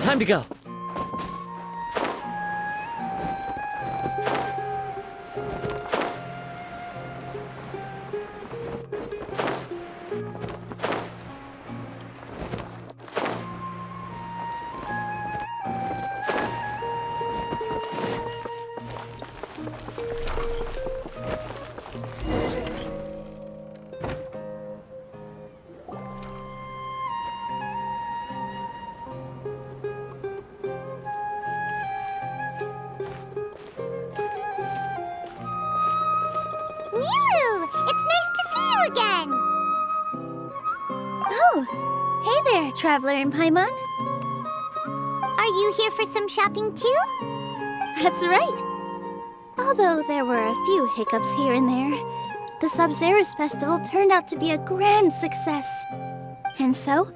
Time to go. Nilou! It's nice to see you again! Oh, hey there, Traveler in Paimon. Are you here for some shopping too? That's right. Although there were a few hiccups here and there, the Sub-Zerus Festival turned out to be a grand success. And so,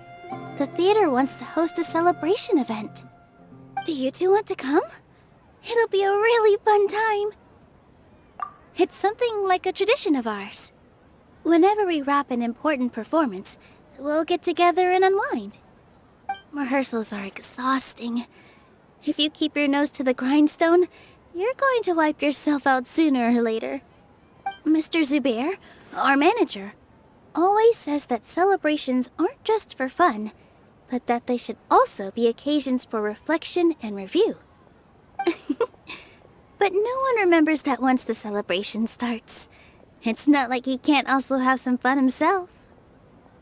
the theater wants to host a celebration event. Do you two want to come? It'll be a really fun time. It's something like a tradition of ours. Whenever we wrap an important performance, we'll get together and unwind. Rehearsals are exhausting. If you keep your nose to the grindstone, you're going to wipe yourself out sooner or later. Mr. Zubair, our manager, always says that celebrations aren't just for fun, but that they should also be occasions for reflection and review. But no one remembers that once the celebration starts. It's not like he can't also have some fun himself.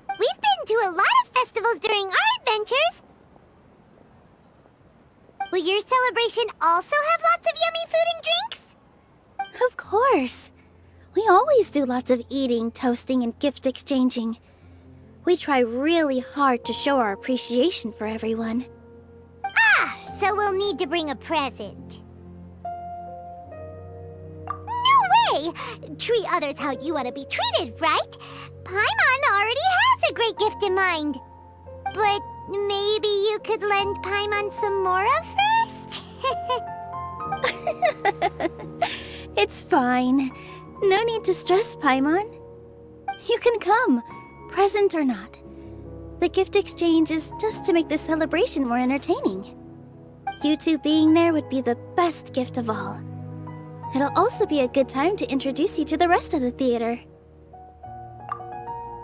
We've been to a lot of festivals during our adventures. Will your celebration also have lots of yummy food and drinks? Of course. We always do lots of eating, toasting, and gift exchanging. We try really hard to show our appreciation for everyone. Ah, so we'll need to bring a present. No way! Treat others how you want to be treated, right? Paimon already has a great gift in mind. But maybe you could lend Paimon some Mora first? It's fine. No need to stress, Paimon. You can come, present or not. The gift exchange is just to make the celebration more entertaining. You two being there would be the best gift of all. It'll also be a good time to introduce you to the rest of the theater.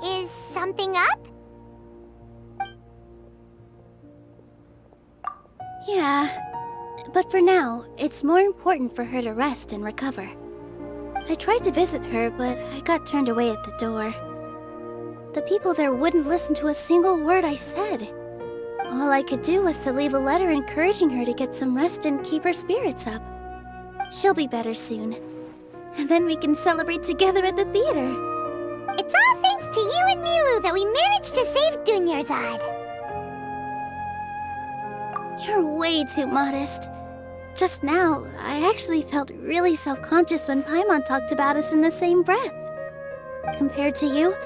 Is something up? Yeah, but for now, it's more important for her to rest and recover. I tried to visit her, but I got turned away at the door. The people there wouldn't listen to a single word I said. All I could do was to leave a letter encouraging her to get some rest and keep her spirits up. She'll be better soon. And then we can celebrate together at the theater. It's all thanks to you and Nilou that we managed to save Dunyarzad. You're way too modest. Just now, I actually felt really self-conscious when Paimon talked about us in the same breath. Compared to you,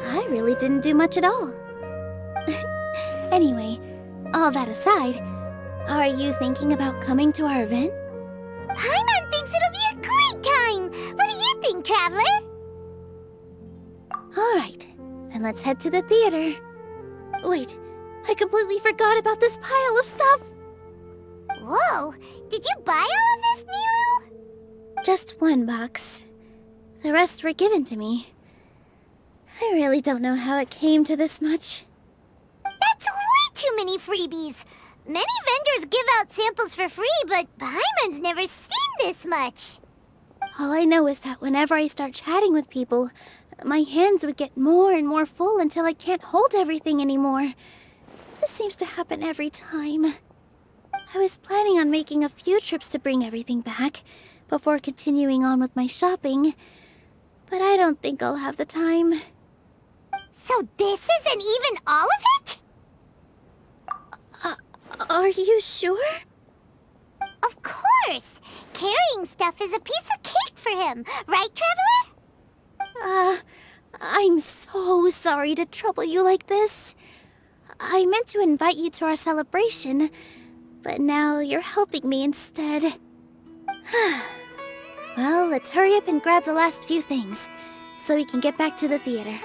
I really didn't do much at all. Anyway, all that aside, are you thinking about coming to our event? Paimon thinks it'll be a great time! What do you think, Traveler? Alright, then let's head to the theater. Wait, I completely forgot about this pile of stuff! Whoa! Did you buy all of this, Nilou? Just one box. The rest were given to me. I really don't know how it came to this much. That's way too many freebies! Many vendors give out samples for free, but Paimon's never seen this much. All I know is that whenever I start chatting with people, my hands would get more and more full until I can't hold everything anymore. This seems to happen every time. I was planning on making a few trips to bring everything back before continuing on with my shopping, but I don't think I'll have the time. So this isn't even all of it? Are you sure? Of course! Carrying stuff is a piece of cake for him, right, Traveler? I'm so sorry to trouble you like this. I meant to invite you to our celebration, but now you're helping me instead. Well, let's hurry up and grab the last few things, so we can get back to the theater.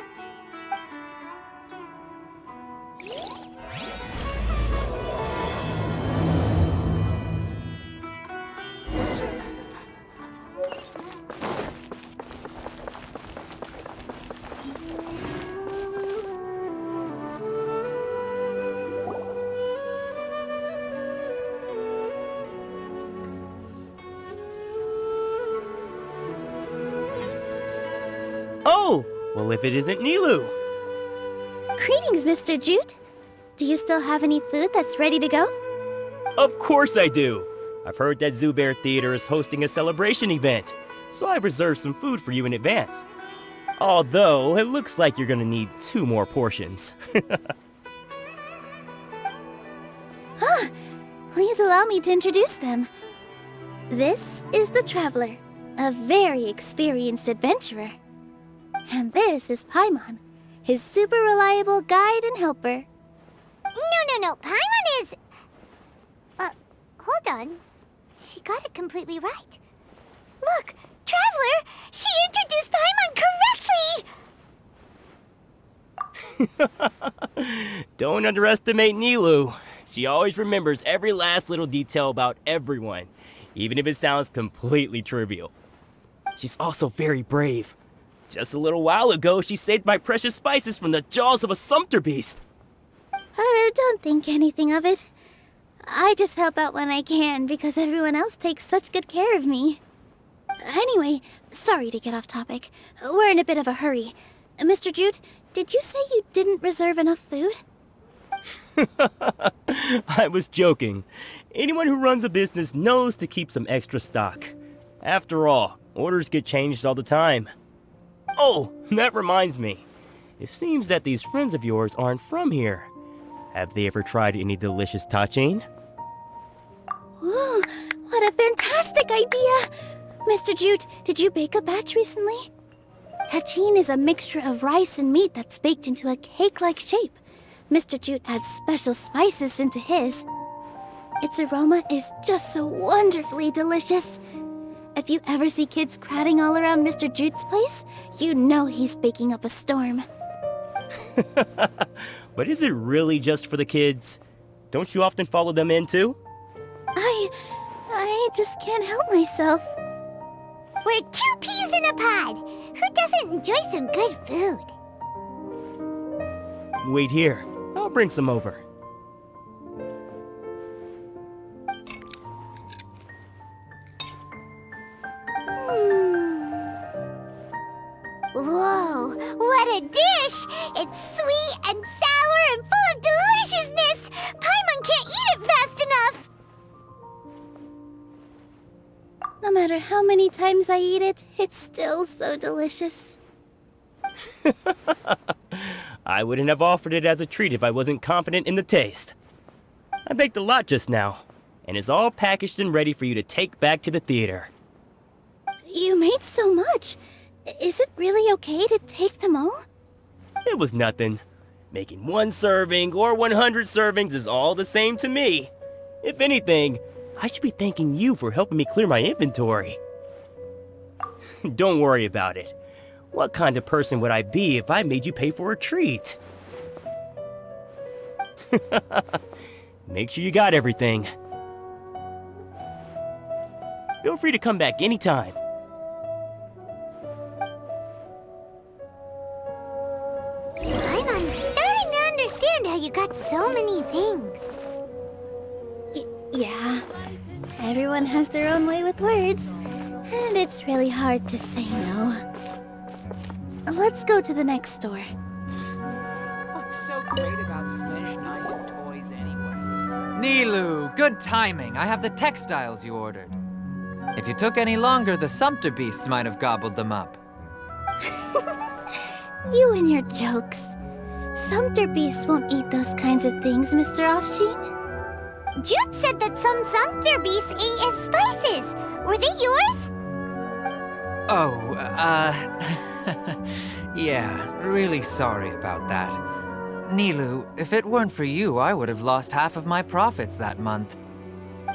Oh, well if it isn't Nilou. Greetings, Mr. Jute. Do you still have any food that's ready to go? Of course I do. I've heard that Zubair Theater is hosting a celebration event, so I reserved some food for you in advance. Although, it looks like you're gonna need 2 more portions. Please allow me to introduce them. This is the Traveler, a very experienced adventurer. And this is Paimon, his super reliable guide and helper. No. Paimon is... hold on. She got it completely right. Look, Traveler! She introduced Paimon correctly! Don't underestimate Nilou. She always remembers every last little detail about everyone, even if it sounds completely trivial. She's also very brave. Just a little while ago, she saved my precious spices from the jaws of a sumpter beast. Don't think anything of it. I just help out when I can because everyone else takes such good care of me. Anyway, sorry to get off topic. We're in a bit of a hurry. Mr. Jute, did you say you didn't reserve enough food? I was joking. Anyone who runs a business knows to keep some extra stock. After all, orders get changed all the time. Oh, that reminds me. It seems that these friends of yours aren't from here. Have they ever tried any delicious tachin? Ooh, what a fantastic idea! Mr. Jute, did you bake a batch recently? Tachin is a mixture of rice and meat that's baked into a cake-like shape. Mr. Jute adds special spices into his. Its aroma is just so wonderfully delicious. If you ever see kids crowding all around Mr. Jute's place, you know he's baking up a storm. But is it really just for the kids? Don't you often follow them in too? I just can't help myself. We're 2 peas in a pod! Who doesn't enjoy some good food? Wait here. I'll bring some over. Whoa, what a dish! It's sweet and sour and full of deliciousness! Paimon can't eat it fast enough! No matter how many times I eat it, it's still so delicious. I wouldn't have offered it as a treat if I wasn't confident in the taste. I baked a lot just now, and it's all packaged and ready for you to take back to the theater. You made so much. Is it really okay to take them all? It was nothing. Making 1 serving or 100 servings is all the same to me. If anything, I should be thanking you for helping me clear my inventory. Don't worry about it. What kind of person would I be if I made you pay for a treat? Make sure you got everything. Feel free to come back anytime. Paimon's starting to understand how you got so many things. Yeah. Everyone has their own way with words, and it's really hard to say no. Let's go to the next store. What's so great about Snezhnaya toys anyway? Nilou, good timing. I have the textiles you ordered. If you took any longer, the sumpter beasts might have gobbled them up. You and your jokes. Sumpter beasts won't eat those kinds of things, Mr. Offsheen. Jute said that some sumpter beasts ate his spices. Were they yours? Oh, yeah, really sorry about that. Nilou, if it weren't for you, I would have lost half of my profits that month.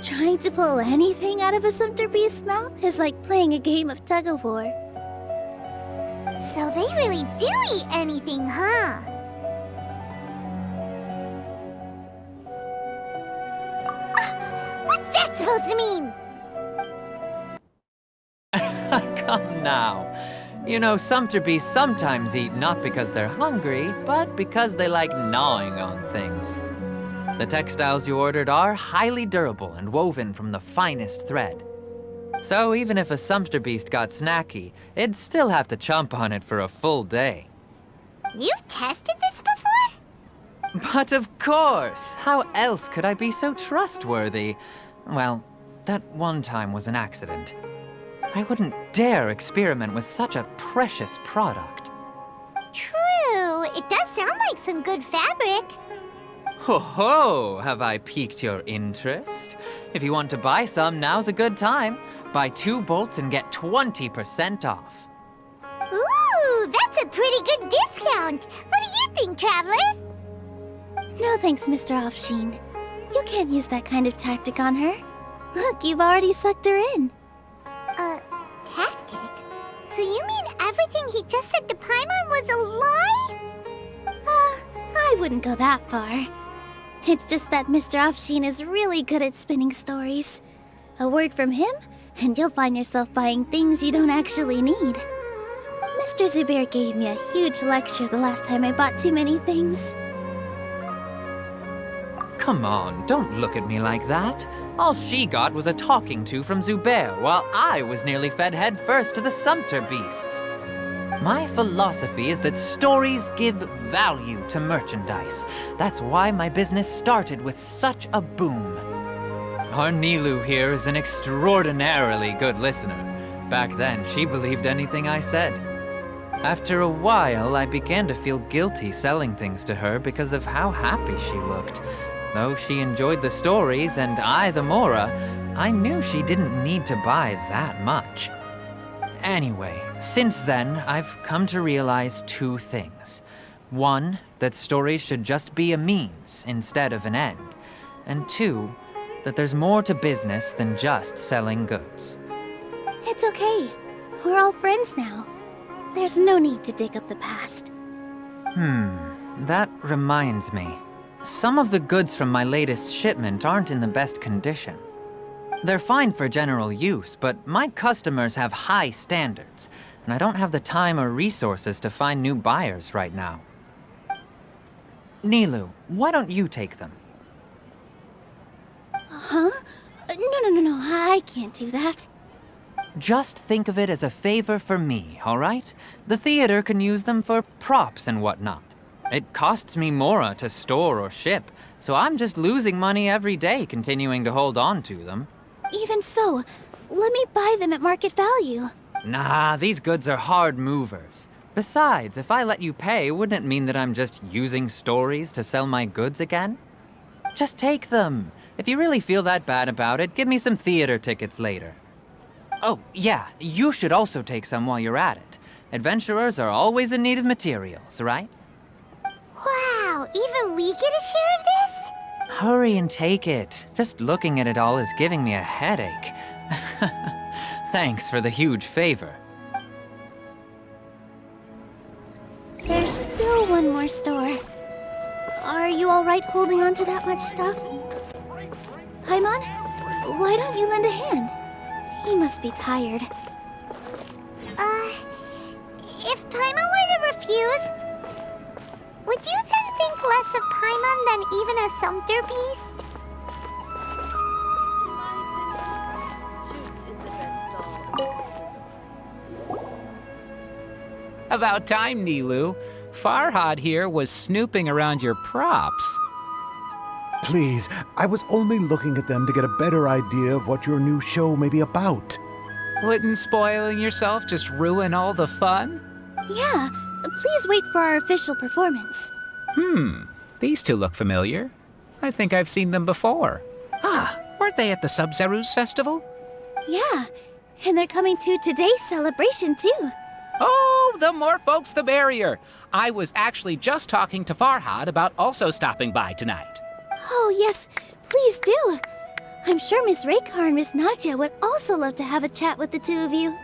Trying to pull anything out of a sumpter beast's mouth is like playing a game of tug-of-war. So they really do eat anything, huh? What's that supposed to mean? Come now. You know, sumpter beasts sometimes eat not because they're hungry, but because they like gnawing on things. The textiles you ordered are highly durable and woven from the finest thread. So even if a sumpter beast got snacky, it'd still have to chomp on it for a full day. You've tested this before? But of course! How else could I be so trustworthy? Well, that one time was an accident. I wouldn't dare experiment with such a precious product. True. It does sound like some good fabric. Ho ho! Have I piqued your interest? If you want to buy some, now's a good time. Buy 2 bolts and get 20% off. Ooh, that's a pretty good discount. What do you think, Traveler? No thanks, Mr. Offsheen. You can't use that kind of tactic on her. Look, you've already sucked her in. Tactic? So you mean everything he just said to Paimon was a lie? I wouldn't go that far. It's just that Mr. Offsheen is really good at spinning stories. A word from him, and you'll find yourself buying things you don't actually need. Mr. Zubair gave me a huge lecture the last time I bought too many things. Come on, don't look at me like that. All she got was a talking to from Zubair, while I was nearly fed head first to the sumpter beasts. My philosophy is that stories give value to merchandise. That's why my business started with such a boom. Our Nilou here is an extraordinarily good listener. Back then, she believed anything I said. After a while, I began to feel guilty selling things to her because of how happy she looked. Though she enjoyed the stories and I the Mora, I knew she didn't need to buy that much. Anyway, since then, I've come to realize 2 things. 1, that stories should just be a means instead of an end. And 2, that there's more to business than just selling goods. It's okay. We're all friends now. There's no need to dig up the past. That reminds me. Some of the goods from my latest shipment aren't in the best condition. They're fine for general use, but my customers have high standards, and I don't have the time or resources to find new buyers right now. Nilou, why don't you take them? Huh? No, I can't do that. Just think of it as a favor for me, all right? The theater can use them for props and whatnot. It costs me Mora to store or ship, so I'm just losing money every day continuing to hold on to them. Even so, let me buy them at market value. Nah, these goods are hard movers. Besides, if I let you pay, wouldn't it mean that I'm just using stories to sell my goods again? Just take them. If you really feel that bad about it, give me some theater tickets later. Oh, yeah, you should also take some while you're at it. Adventurers are always in need of materials, right? Wow, even we get a share of this? Hurry and take it. Just looking at it all is giving me a headache. Thanks for the huge favor. There's still one more store. Are you all right holding on to that much stuff? Paimon, why don't you lend a hand? He must be tired. If Paimon were to refuse, would you then think less of Paimon than even a sumpter beast? About time, Nilou. Farhad here was snooping around your props. Please, I was only looking at them to get a better idea of what your new show may be about. Wouldn't spoiling yourself just ruin all the fun? Yeah, please wait for our official performance. These two look familiar. I think I've seen them before. Ah, weren't they at the Sub-Zerus festival? Yeah, and they're coming to today's celebration too. Oh, the more folks the merrier. I was actually just talking to Farhad about also stopping by tonight. Oh yes, please do. I'm sure Miss Raykar and Miss Nadja would also love to have a chat with the 2 of you.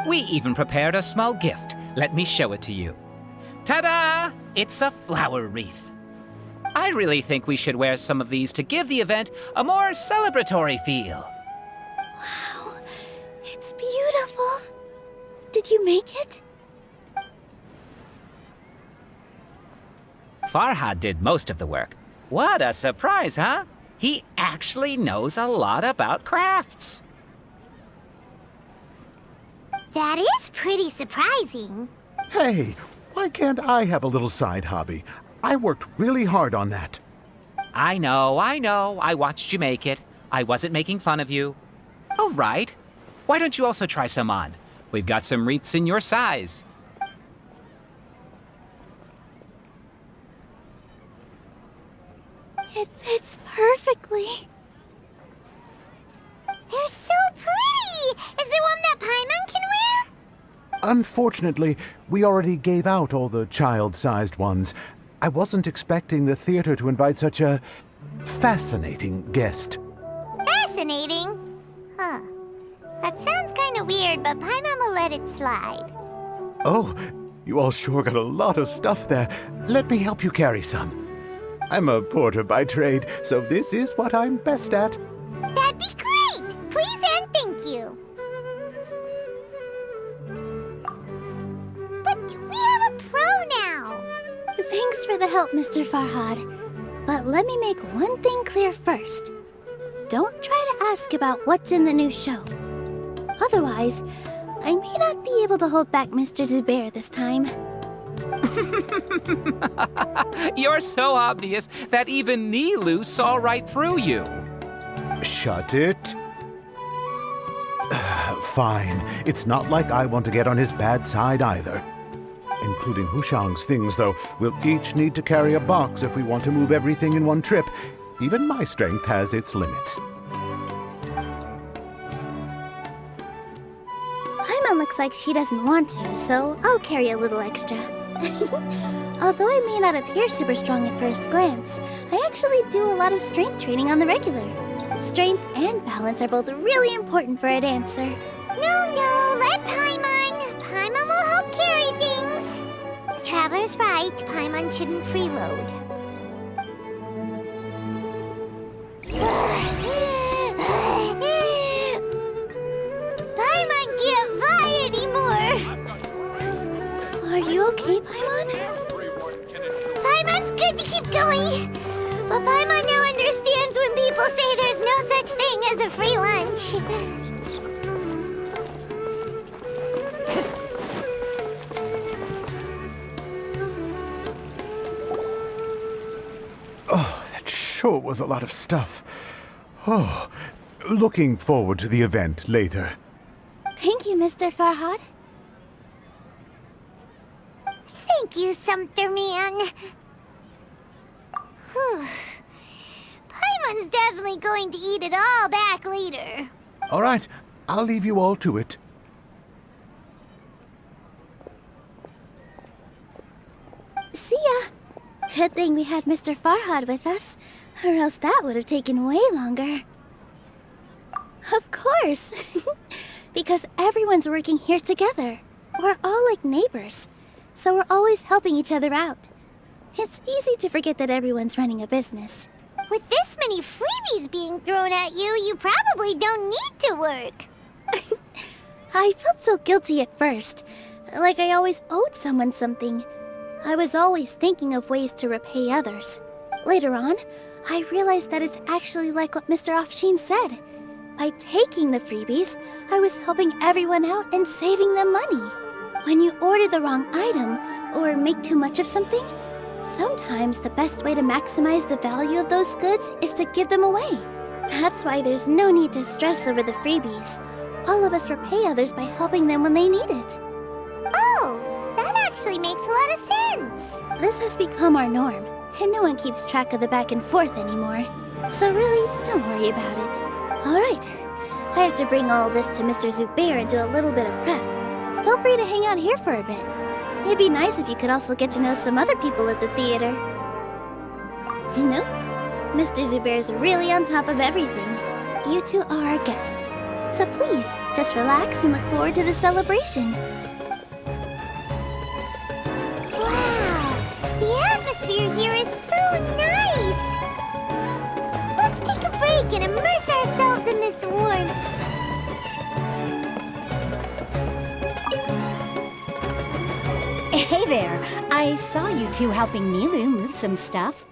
We even prepared a small gift. Let me show it to you. Ta-da! It's a flower wreath. I really think we should wear some of these to give the event a more celebratory feel. Wow, it's beautiful. Did you make it? Farhad did most of the work. What a surprise, huh? He actually knows a lot about crafts. That is pretty surprising. Hey, why can't I have a little side hobby? I worked really hard on that. I know. I watched you make it. I wasn't making fun of you. All right. Why don't you also try some on? We've got some wreaths in your size. It fits perfectly. They're so pretty! Is there one that Paimon can wear? Unfortunately, we already gave out all the child-sized ones. I wasn't expecting the theater to invite such a fascinating guest. Fascinating? Huh. That sounds kind of weird, but Paimon will let it slide. Oh, you all sure got a lot of stuff there. Let me help you carry some. I'm a porter by trade, so this is what I'm best at. That'd be great! Please and thank you. But we have a pro now. Thanks for the help, Mr. Farhad. But let me make one thing clear first. Don't try to ask about what's in the new show. Otherwise, I may not be able to hold back Mr. Zubair this time. You're so obvious that even Nilou saw right through you. Shut it. Fine. It's not like I want to get on his bad side either. Including Hushang's things, though. We'll each need to carry a box if we want to move everything in one trip. Even my strength has its limits. Paimon looks like she doesn't want to, so I'll carry a little extra. Although I may not appear super strong at first glance, I actually do a lot of strength training on the regular. Strength and balance are both really important for a dancer. No, let Paimon. Paimon will help carry things. The Traveler's right. Paimon shouldn't freeload. Paimon can't fly anymore. Are you okay, Paimon? Paimon's good to keep going. But Paimon now understands when people say there's no such thing as a free lunch. Oh, that sure was a lot of stuff. Oh, looking forward to the event later. Thank you, Mr. Farhad. Thank you, Sumpter Man. Whew. Paimon's definitely going to eat it all back later. All right, I'll leave you all to it. See ya. Good thing we had Mr. Farhad with us, or else that would have taken way longer. Of course. Because everyone's working here together. We're all like neighbors, so we're always helping each other out. It's easy to forget that everyone's running a business. With this many freebies being thrown at you, you probably don't need to work. I felt so guilty at first, like I always owed someone something. I was always thinking of ways to repay others. Later on, I realized that it's actually like what Mr. Afshin said. By taking the freebies, I was helping everyone out and saving them money. When you order the wrong item, or make too much of something, sometimes the best way to maximize the value of those goods is to give them away. That's why there's no need to stress over the freebies. All of us repay others by helping them when they need it. Oh, that actually makes a lot of sense. This has become our norm, and no one keeps track of the back and forth anymore. So really, don't worry about it. Alright, I have to bring all this to Mr. Zubair and do a little bit of prep. Feel free to hang out here for a bit. It'd be nice if you could also get to know some other people at the theater. Nope. Mr. Zubair's really on top of everything. You two are our guests. So please, just relax and look forward to the celebration. Wow, the atmosphere here is so nice. Let's take a break and immerse ourselves in this warmth. Hey there! I saw you two helping Nilou move some stuff.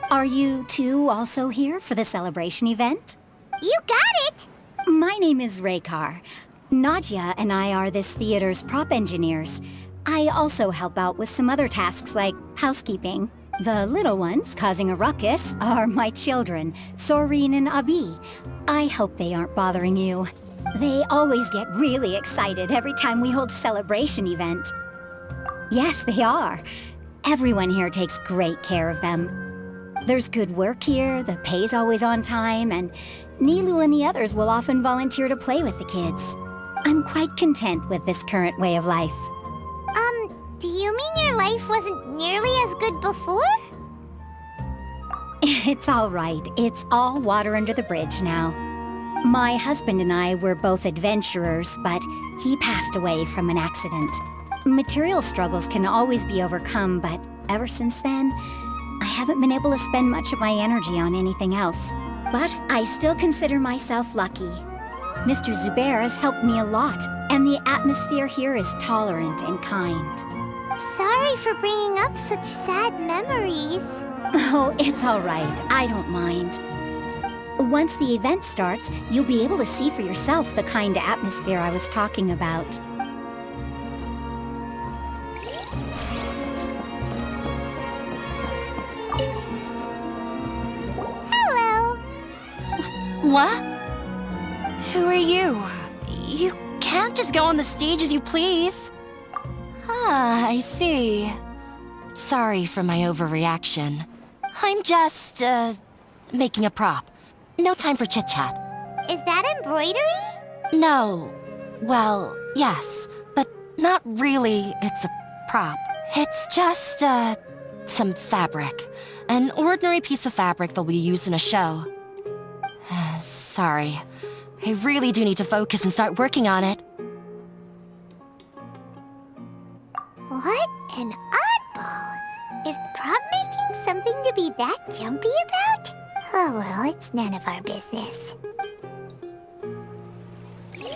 Are you two also here for the celebration event? You got it. My name is Raykar. Nadia and I are this theater's prop engineers. I also help out with some other tasks like housekeeping. The little ones causing a ruckus are my children, Soreen and Abi. I hope they aren't bothering you. They always get really excited every time we hold a celebration event. Yes, they are. Everyone here takes great care of them. There's good work here, the pay's always on time, and Nilou and the others will often volunteer to play with the kids. I'm quite content with this current way of life. Do you mean your life wasn't nearly as good before? It's all right. It's all water under the bridge now. My husband and I were both adventurers, but he passed away from an accident. Material struggles can always be overcome, but ever since then, I haven't been able to spend much of my energy on anything else. But I still consider myself lucky. Mr. Zubair has helped me a lot, and the atmosphere here is tolerant and kind. Sorry for bringing up such sad memories. Oh, it's all right. I don't mind. Once the event starts, you'll be able to see for yourself the kind of atmosphere I was talking about. Hello. What? Who are you? You can't just go on the stage as you please. Ah, I see. Sorry for my overreaction. I'm just, making a prop. No time for chit-chat. Is that embroidery? No. Well, yes, but not really. It's a prop. It's just, some fabric. An ordinary piece of fabric that we use in a show. Sorry. I really do need to focus and start working on it. What an oddball. Is prop making something to be that jumpy about? Oh well, it's none of our business. Hey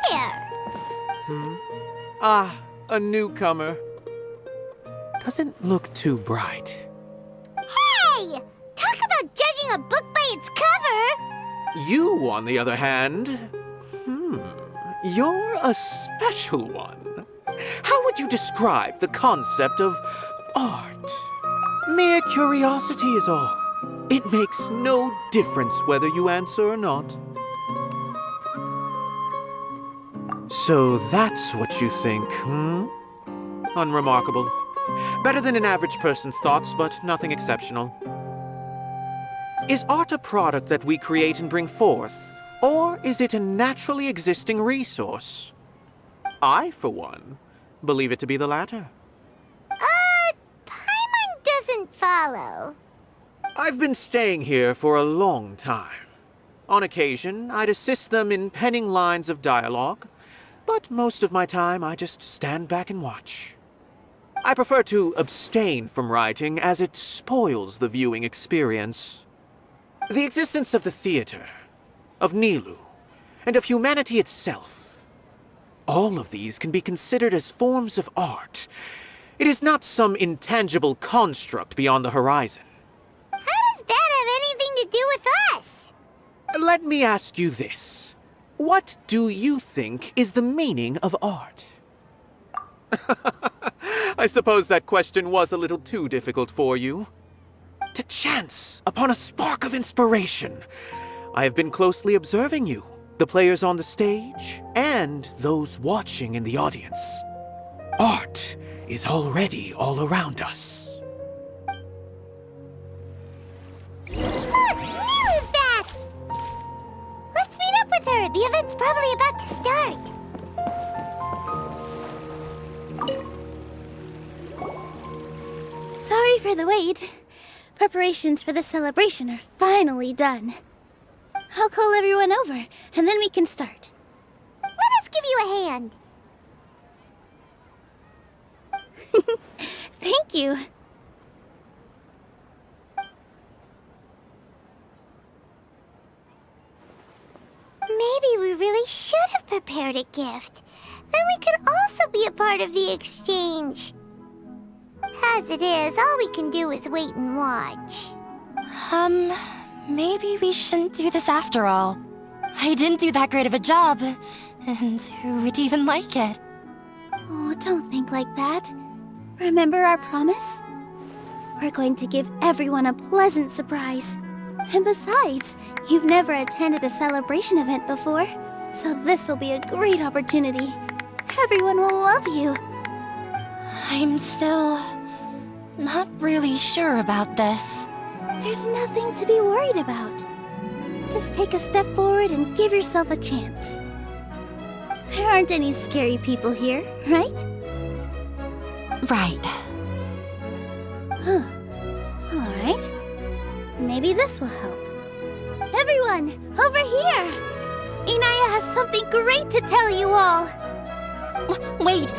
there! Ah, a newcomer. Doesn't look too bright. Hey! Talk about judging a book by its cover! You, on the other hand, you're a special one. How would you describe the concept of art? Mere curiosity is all. It makes no difference whether you answer or not. So that's what you think, Unremarkable. Better than an average person's thoughts, but nothing exceptional. Is art a product that we create and bring forth? Or is it a naturally existing resource? I, for one, believe it to be the latter. Paimon doesn't follow. I've been staying here for a long time. On occasion, I'd assist them in penning lines of dialogue, but most of my time I just stand back and watch. I prefer to abstain from writing as it spoils the viewing experience. The existence of the theater, of Nilou, and of humanity itself. All of these can be considered as forms of art. It is not some intangible construct beyond the horizon. How does that have anything to do with us? Let me ask you this. What do you think is the meaning of art? I suppose that question was a little too difficult for you. To chance upon a spark of inspiration. I have been closely observing you, the players on the stage, and those watching in the audience. Art is already all around us. Look, Nilou's back! Let's meet up with her. The event's probably about to start. Sorry for the wait. Preparations for the celebration are finally done. I'll call everyone over, and then we can start. Let us give you a hand. Thank you. Maybe we really should have prepared a gift. Then we could also be a part of the exchange. As it is, all we can do is wait and watch. maybe we shouldn't do this after all. I didn't do that great of a job, and who would even like it? Oh, don't think like that. Remember our promise? We're going to give everyone a pleasant surprise. And besides, you've never attended a celebration event before, so this will be a great opportunity. Everyone will love you. I'm still not really sure about this. There's nothing to be worried about. Just take a step forward and give yourself a chance. There aren't any scary people here, right? Right. Huh. All right. Maybe this will help. Everyone, over here! Inaya has something great to tell you all! Wait!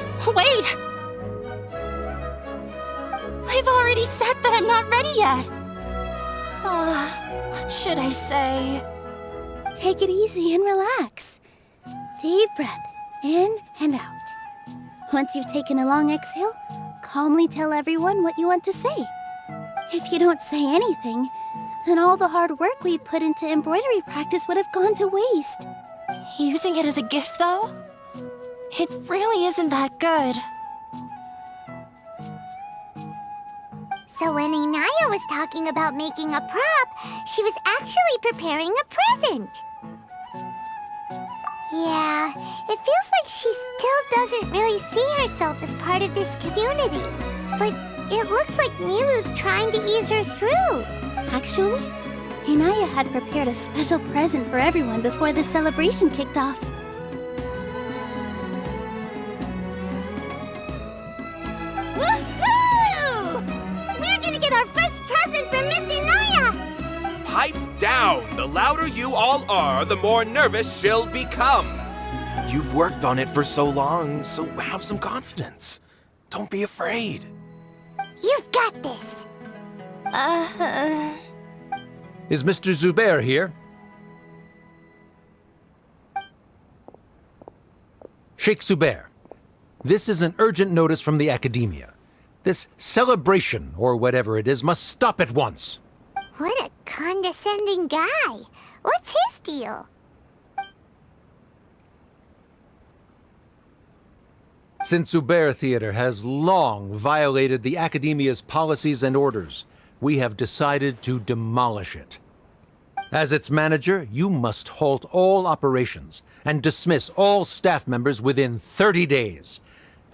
I've already said that I'm not ready yet! What should I say? Take it easy and relax. Deep breath, in and out. Once you've taken a long exhale, calmly tell everyone what you want to say. If you don't say anything, then all the hard work we put into embroidery practice would have gone to waste. Using it as a gift, though? It really isn't that good. So when Inaya was talking about making a prop, she was actually preparing a present. Yeah, it feels like she still doesn't really see herself as part of this community. But it looks like Nilou's trying to ease her through. Actually, Inaya had prepared a special present for everyone before the celebration kicked off. Woohoo! We're gonna get our first present from Miss Inaya! Pipe down! The louder you all are, the more nervous she'll become. You've worked on it for so long, so have some confidence. Don't be afraid. You've got this. Is Mr. Zubair here? Sheikh Zubair, this is an urgent notice from the Academia. This celebration, or whatever it is, must stop at once. What a condescending guy. What's his deal? Since Zubair Theater has long violated the Academia's policies and orders, we have decided to demolish it. As its manager, you must halt all operations and dismiss all staff members within 30 days,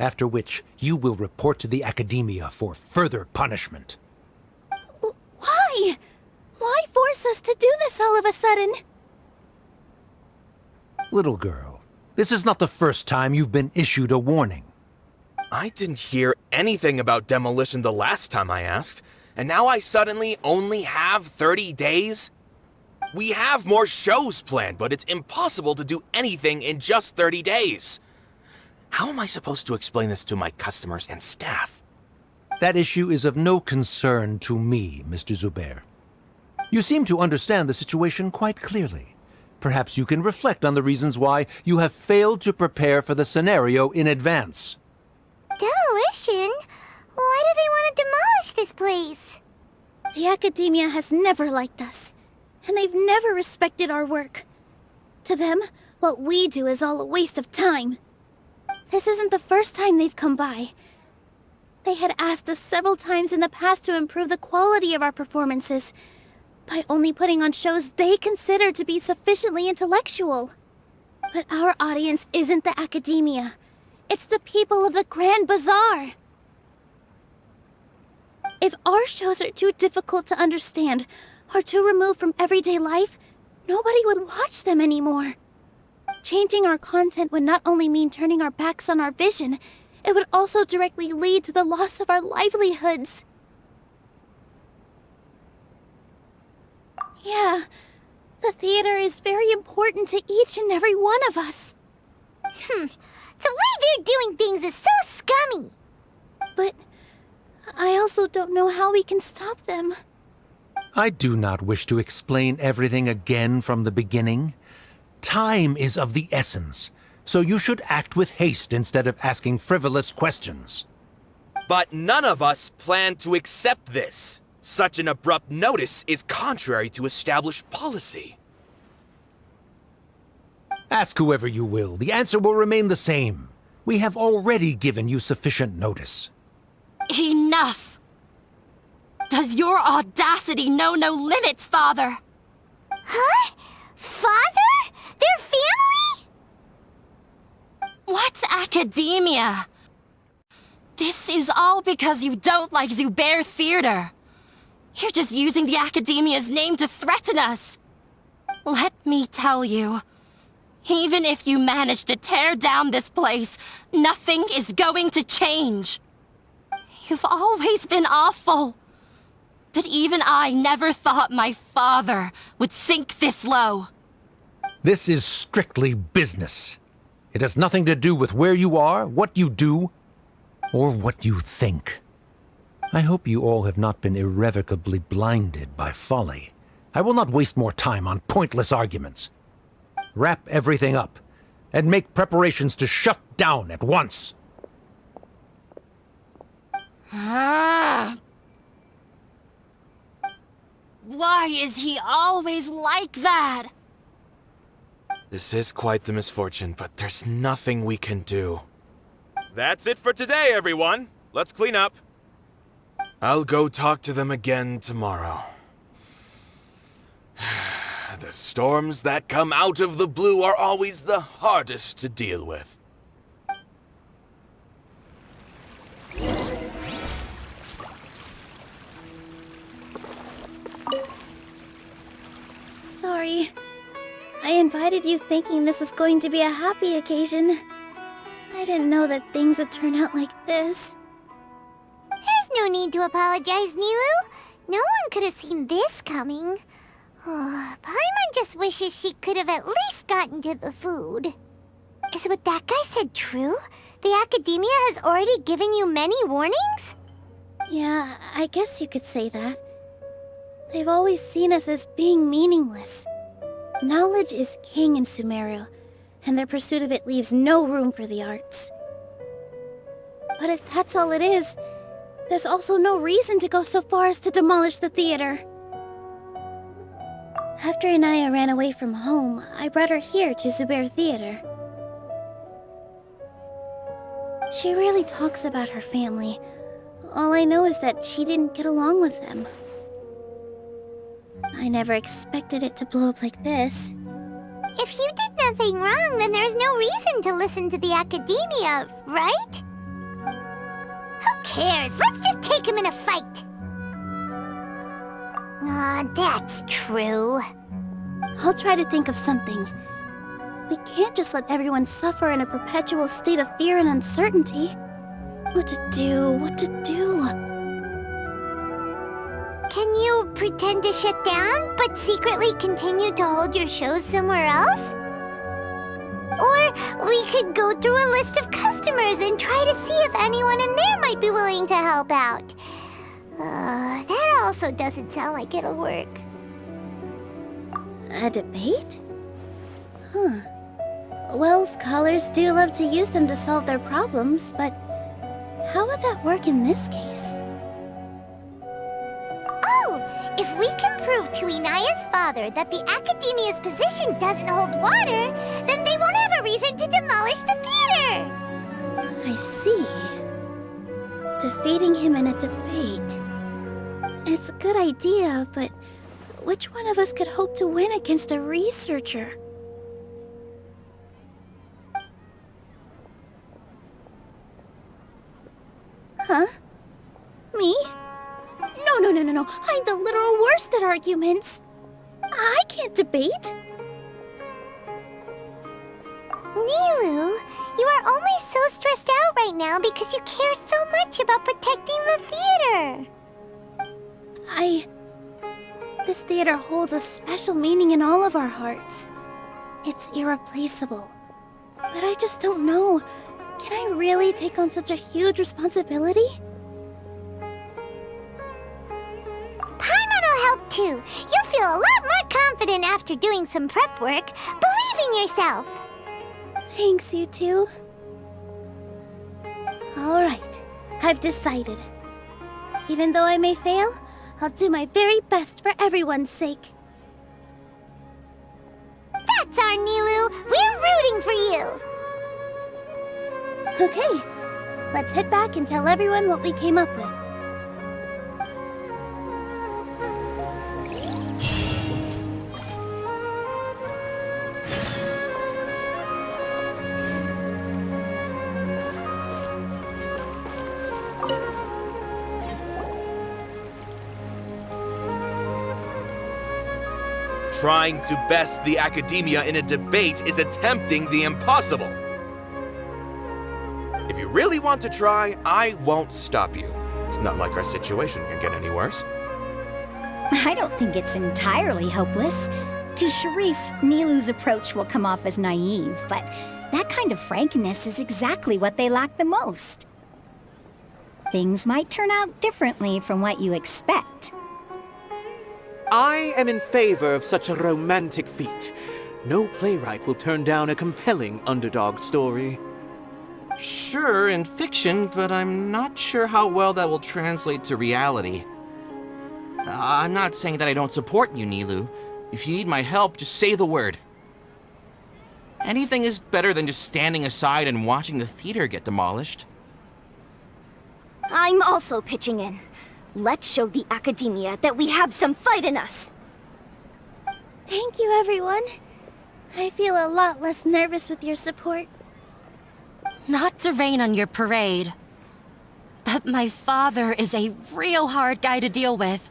after which you will report to the Academia for further punishment. Why? Why force us to do this all of a sudden? Little girl, this is not the first time you've been issued a warning. I didn't hear anything about demolition the last time I asked, and now I suddenly only have 30 days? We have more shows planned, but it's impossible to do anything in just 30 days. How am I supposed to explain this to my customers and staff? That issue is of no concern to me, Mr. Zubair. You seem to understand the situation quite clearly. Perhaps you can reflect on the reasons why you have failed to prepare for the scenario in advance. Demolition? Why do they want to demolish this place? The Academia has never liked us, and they've never respected our work. To them, what we do is all a waste of time. This isn't the first time they've come by. They had asked us several times in the past to improve the quality of our performances by only putting on shows they consider to be sufficiently intellectual. But our audience isn't the Academia. It's the people of the Grand Bazaar. If our shows are too difficult to understand or too removed from everyday life, nobody would watch them anymore. Changing our content would not only mean turning our backs on our vision, it would also directly lead to the loss of our livelihoods. Yeah, the theater is very important to each and every one of us. The way they're doing things is so scummy. But I also don't know how we can stop them. I do not wish to explain everything again from the beginning. Time is of the essence, so you should act with haste instead of asking frivolous questions. But none of us plan to accept this. Such an abrupt notice is contrary to established policy. Ask whoever you will. The answer will remain the same. We have already given you sufficient notice. Enough! Does your audacity know no limits, Father? Huh? Father? Their family? What academia? This is all because you don't like Zubair Theater. You're just using the academia's name to threaten us. Let me tell you, even if you manage to tear down this place, nothing is going to change. You've always been awful. But even I never thought my father would sink this low. This is strictly business. It has nothing to do with where you are, what you do, or what you think. I hope you all have not been irrevocably blinded by folly. I will not waste more time on pointless arguments. Wrap everything up, and make preparations to shut down at once. Why is he always like that? This is quite the misfortune, but there's nothing we can do. That's it for today, everyone. Let's clean up. I'll go talk to them again tomorrow. The storms that come out of the blue are always the hardest to deal with. Sorry. I invited you thinking this was going to be a happy occasion. I didn't know that things would turn out like this. There's no need to apologize, Nilou. No one could have seen this coming. Paimon just wishes she could have at least gotten to the food. Is what that guy said true? The academia has already given you many warnings? Yeah, I guess you could say that. They've always seen us as being meaningless. Knowledge is king in Sumeru, and their pursuit of it leaves no room for the arts. But if that's all it is, there's also no reason to go so far as to demolish the theater. After Inaya ran away from home, I brought her here to Zubair Theater. She rarely talks about her family. All I know is that she didn't get along with them. I never expected it to blow up like this. If you did nothing wrong, then there's no reason to listen to the academia, right? Who cares? Let's just take him in a fight. That's true. I'll try to think of something. We can't just let everyone suffer in a perpetual state of fear and uncertainty. What to do? Can you pretend to shut down, but secretly continue to hold your shows somewhere else? Or we could go through a list of customers and try to see if anyone in there might be willing to help out. That also doesn't sound like it'll work. A debate? Huh. Well, scholars do love to use them to solve their problems, but how would that work in this case? Oh, if we can prove to Inaya's father that the academia's position doesn't hold water, then they won't have a reason to demolish the theater! I see. Defeating him in a debate. It's a good idea, but which one of us could hope to win against a researcher? Huh? Me? No. I'm the literal worst at arguments. I can't debate. Nilou, you are only so stressed out right now because you care so much about protecting the theater. This theater holds a special meaning in all of our hearts. It's irreplaceable. But I just don't know. Can I really take on such a huge responsibility? Paimon will help too. You'll feel a lot more confident after doing some prep work. Believe in yourself. Thanks, you two. Alright, I've decided. Even though I may fail, I'll do my very best for everyone's sake. That's our Nilou! We're rooting for you! Okay, let's head back and tell everyone what we came up with. Trying to best the academia in a debate is attempting the impossible. If you really want to try, I won't stop you. It's not like our situation can get any worse. I don't think it's entirely hopeless. To Sharif, Nilou's approach will come off as naive, but that kind of frankness is exactly what they lack the most. Things might turn out differently from what you expect. I am in favor of such a romantic feat. No playwright will turn down a compelling underdog story. Sure, in fiction, but I'm not sure how well that will translate to reality. I'm not saying that I don't support you, Nilou. If you need my help, just say the word. Anything is better than just standing aside and watching the theater get demolished. I'm also pitching in. Let's show the academia that we have some fight in us. Thank you, everyone. I feel a lot less nervous with your support. Not to rain on your parade, but my father is a real hard guy to deal with.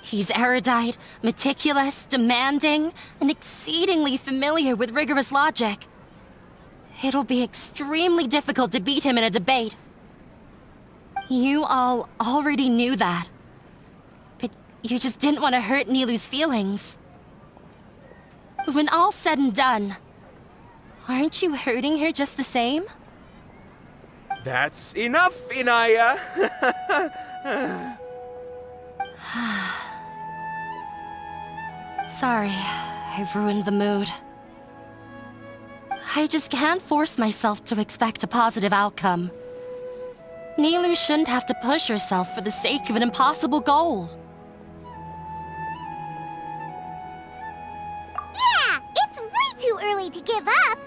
He's erudite, meticulous, demanding, and exceedingly familiar with rigorous logic. It'll be extremely difficult to beat him in a debate. You all already knew that. But you just didn't want to hurt Nilou's feelings. But when all's said and done, aren't you hurting her just the same? That's enough, Inaya! Sorry, I ruined the mood. I just can't force myself to expect a positive outcome. Nilou shouldn't have to push herself for the sake of an impossible goal. Yeah! It's way too early to give up!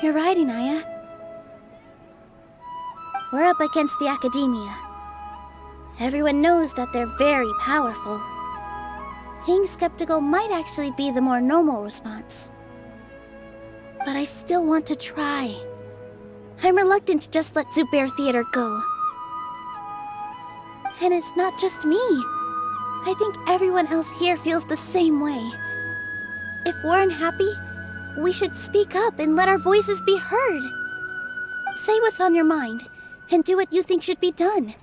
You're right, Inaya. We're up against the academia. Everyone knows that they're very powerful. Being skeptical might actually be the more normal response. But I still want to try. I'm reluctant to just let Zubair Theater go. And it's not just me. I think everyone else here feels the same way. If we're unhappy, we should speak up and let our voices be heard. Say what's on your mind, and do what you think should be done.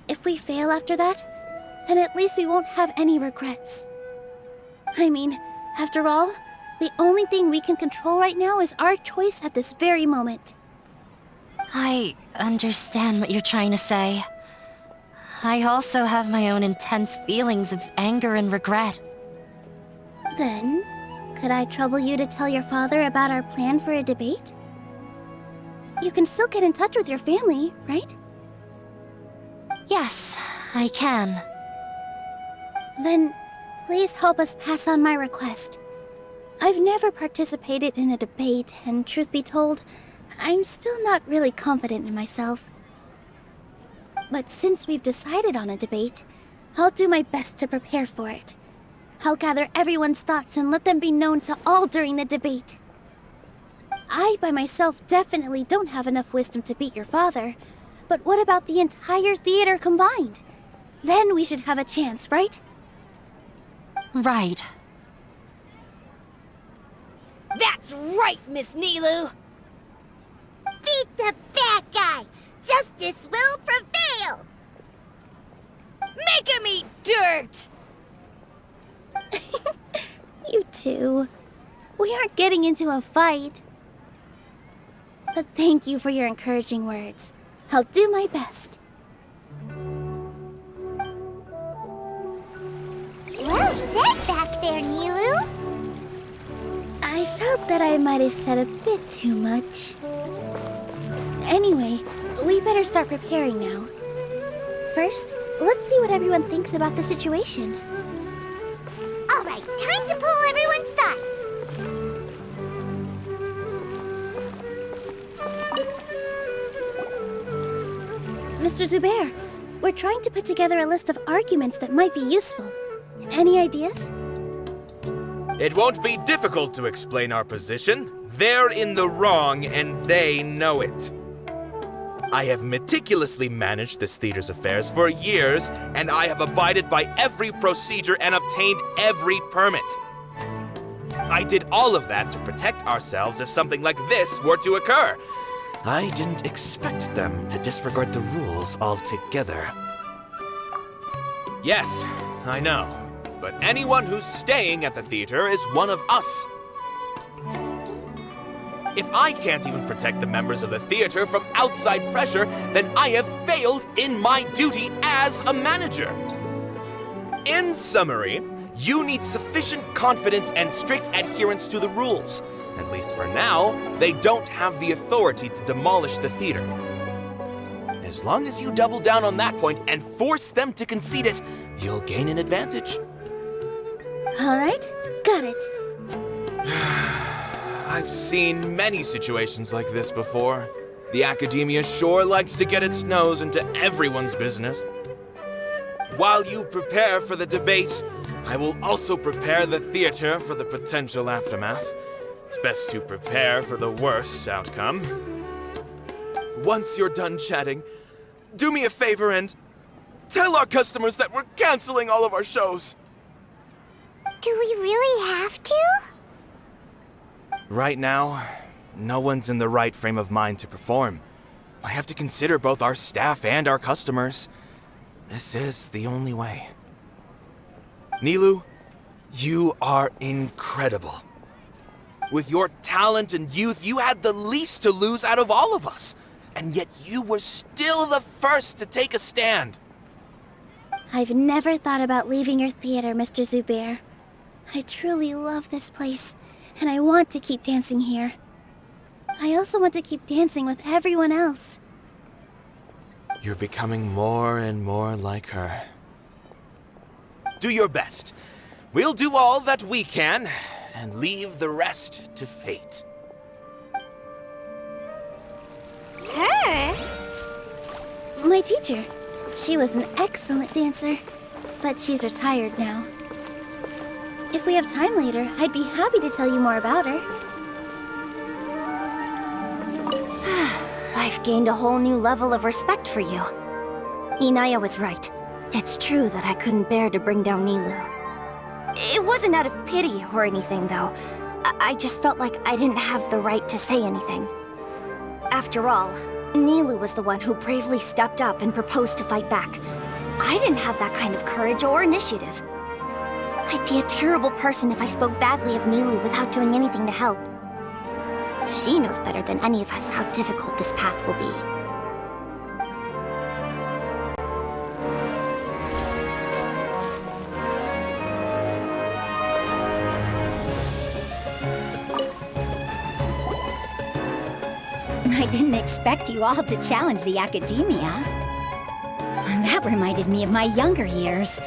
If we fail after that, then at least we won't have any regrets. I mean, after all, the only thing we can control right now is our choice at this very moment. I understand what you're trying to say. I also have my own intense feelings of anger and regret. Then, could I trouble you to tell your father about our plan for a debate? You can still get in touch with your family, right? Yes, I can. Then, please help us pass on my request. I've never participated in a debate, and truth be told, I'm still not really confident in myself. But since we've decided on a debate, I'll do my best to prepare for it. I'll gather everyone's thoughts and let them be known to all during the debate. I, by myself, definitely don't have enough wisdom to beat your father. But what about the entire theater combined? Then we should have a chance, right? Right. That's right, Miss Nilou! Beat the bad guy! Justice will prevail! Make him eat dirt! You two. We aren't getting into a fight. But thank you for your encouraging words. I'll do my best. Well said back there, Nilou! I felt that I might have said a bit too much. Anyway, we better start preparing now. First, let's see what everyone thinks about the situation. All right, time to pull everyone's thoughts. Mr. Zubair, we're trying to put together a list of arguments that might be useful. Any ideas? It won't be difficult to explain our position. They're in the wrong, and they know it. I have meticulously managed this theater's affairs for years, and I have abided by every procedure and obtained every permit. I did all of that to protect ourselves if something like this were to occur. I didn't expect them to disregard the rules altogether. Yes, I know. But anyone who's staying at the theater is one of us. If I can't even protect the members of the theater from outside pressure, then I have failed in my duty as a manager. In summary, you need sufficient confidence and strict adherence to the rules. At least for now, they don't have the authority to demolish the theater. As long as you double down on that point and force them to concede it, you'll gain an advantage. All right, got it. I've seen many situations like this before. The academia sure likes to get its nose into everyone's business. While you prepare for the debate, I will also prepare the theater for the potential aftermath. It's best to prepare for the worst outcome. Once you're done chatting, do me a favor and tell our customers that we're canceling all of our shows. Do we really have to? Right now, no one's in the right frame of mind to perform. I have to consider both our staff and our customers. This is the only way. Nilou, you are incredible. With your talent and youth, you had the least to lose out of all of us. And yet you were still the first to take a stand. I've never thought about leaving your theater, Mr. Zubair. I truly love this place, and I want to keep dancing here. I also want to keep dancing with everyone else. You're becoming more and more like her. Do your best. We'll do all that we can, and leave the rest to fate. Her? My teacher. She was an excellent dancer, but she's retired now. If we have time later, I'd be happy to tell you more about her. I've gained a whole new level of respect for you. Inaya was right. It's true that I couldn't bear to bring down Nilou. It wasn't out of pity or anything, though. I just felt like I didn't have the right to say anything. After all, Nilou was the one who bravely stepped up and proposed to fight back. I didn't have that kind of courage or initiative. I'd be a terrible person if I spoke badly of Nilou without doing anything to help. She knows better than any of us how difficult this path will be. I didn't expect you all to challenge the academia. That reminded me of my younger years.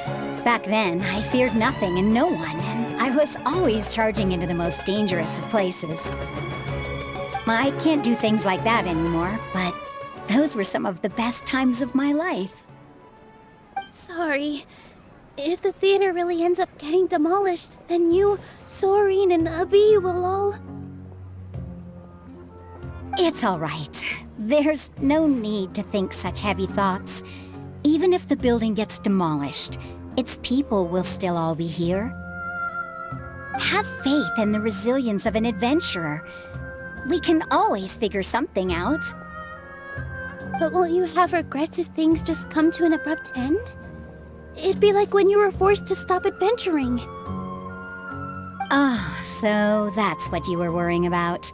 Back then, I feared nothing and no one, and I was always charging into the most dangerous of places. I can't do things like that anymore, but those were some of the best times of my life. Sorry. If the theater really ends up getting demolished, then you, Sorin, and Abi will all... It's all right. There's no need to think such heavy thoughts. Even if the building gets demolished, its people will still all be here. Have faith in the resilience of an adventurer. We can always figure something out. But won't you have regrets if things just come to an abrupt end? It'd be like when you were forced to stop adventuring. Ah, so that's what you were worrying about.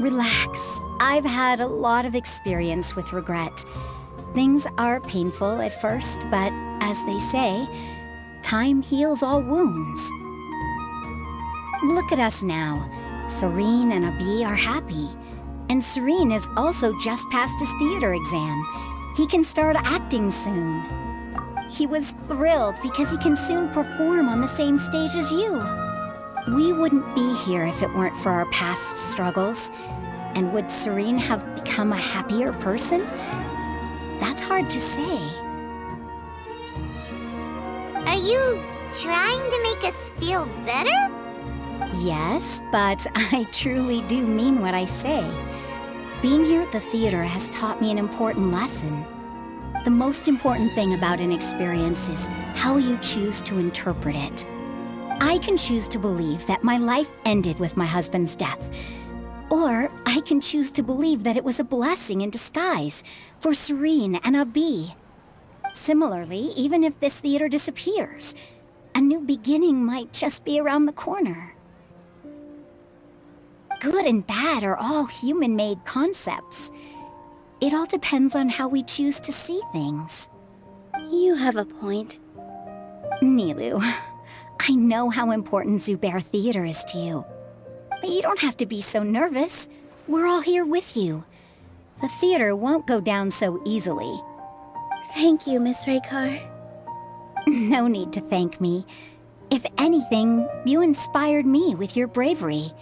Relax. I've had a lot of experience with regret. Things are painful at first, but as they say, time heals all wounds. Look at us now. Sorin and Abi are happy. And Sorin has also just passed his theater exam. He can start acting soon. He was thrilled because he can soon perform on the same stage as you. We wouldn't be here if it weren't for our past struggles. And would Serene have become a happier person? That's hard to say. Are you trying to make us feel better? Yes, but I truly do mean what I say. Being here at the theater has taught me an important lesson. The most important thing about an experience is how you choose to interpret it. I can choose to believe that my life ended with my husband's death. Or I can choose to believe that it was a blessing in disguise for Serene and Abi. Similarly, even if this theater disappears, a new beginning might just be around the corner. Good and bad are all human-made concepts. It all depends on how we choose to see things. You have a point. Nilou, I know how important Zubair Theater is to you. But you don't have to be so nervous. We're all here with you. The theater won't go down so easily. Thank you, Miss Raykar. No need to thank me. If anything, you inspired me with your bravery.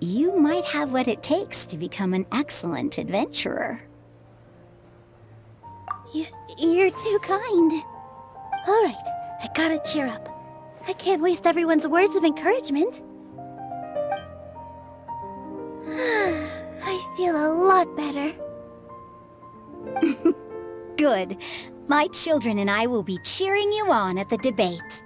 You might have what it takes to become an excellent adventurer. You're too kind. All right, I gotta cheer up. I can't waste everyone's words of encouragement. I feel a lot better. Good. My children and I will be cheering you on at the debate.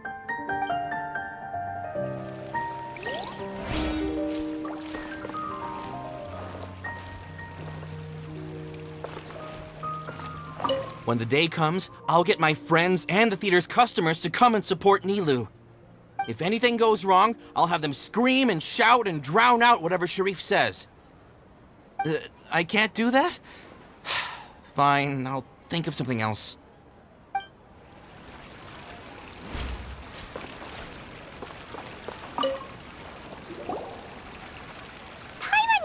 When the day comes, I'll get my friends and the theater's customers to come and support Nilou. If anything goes wrong, I'll have them scream and shout and drown out whatever Sharif says. I can't do that? Fine, I'll think of something else. Paimon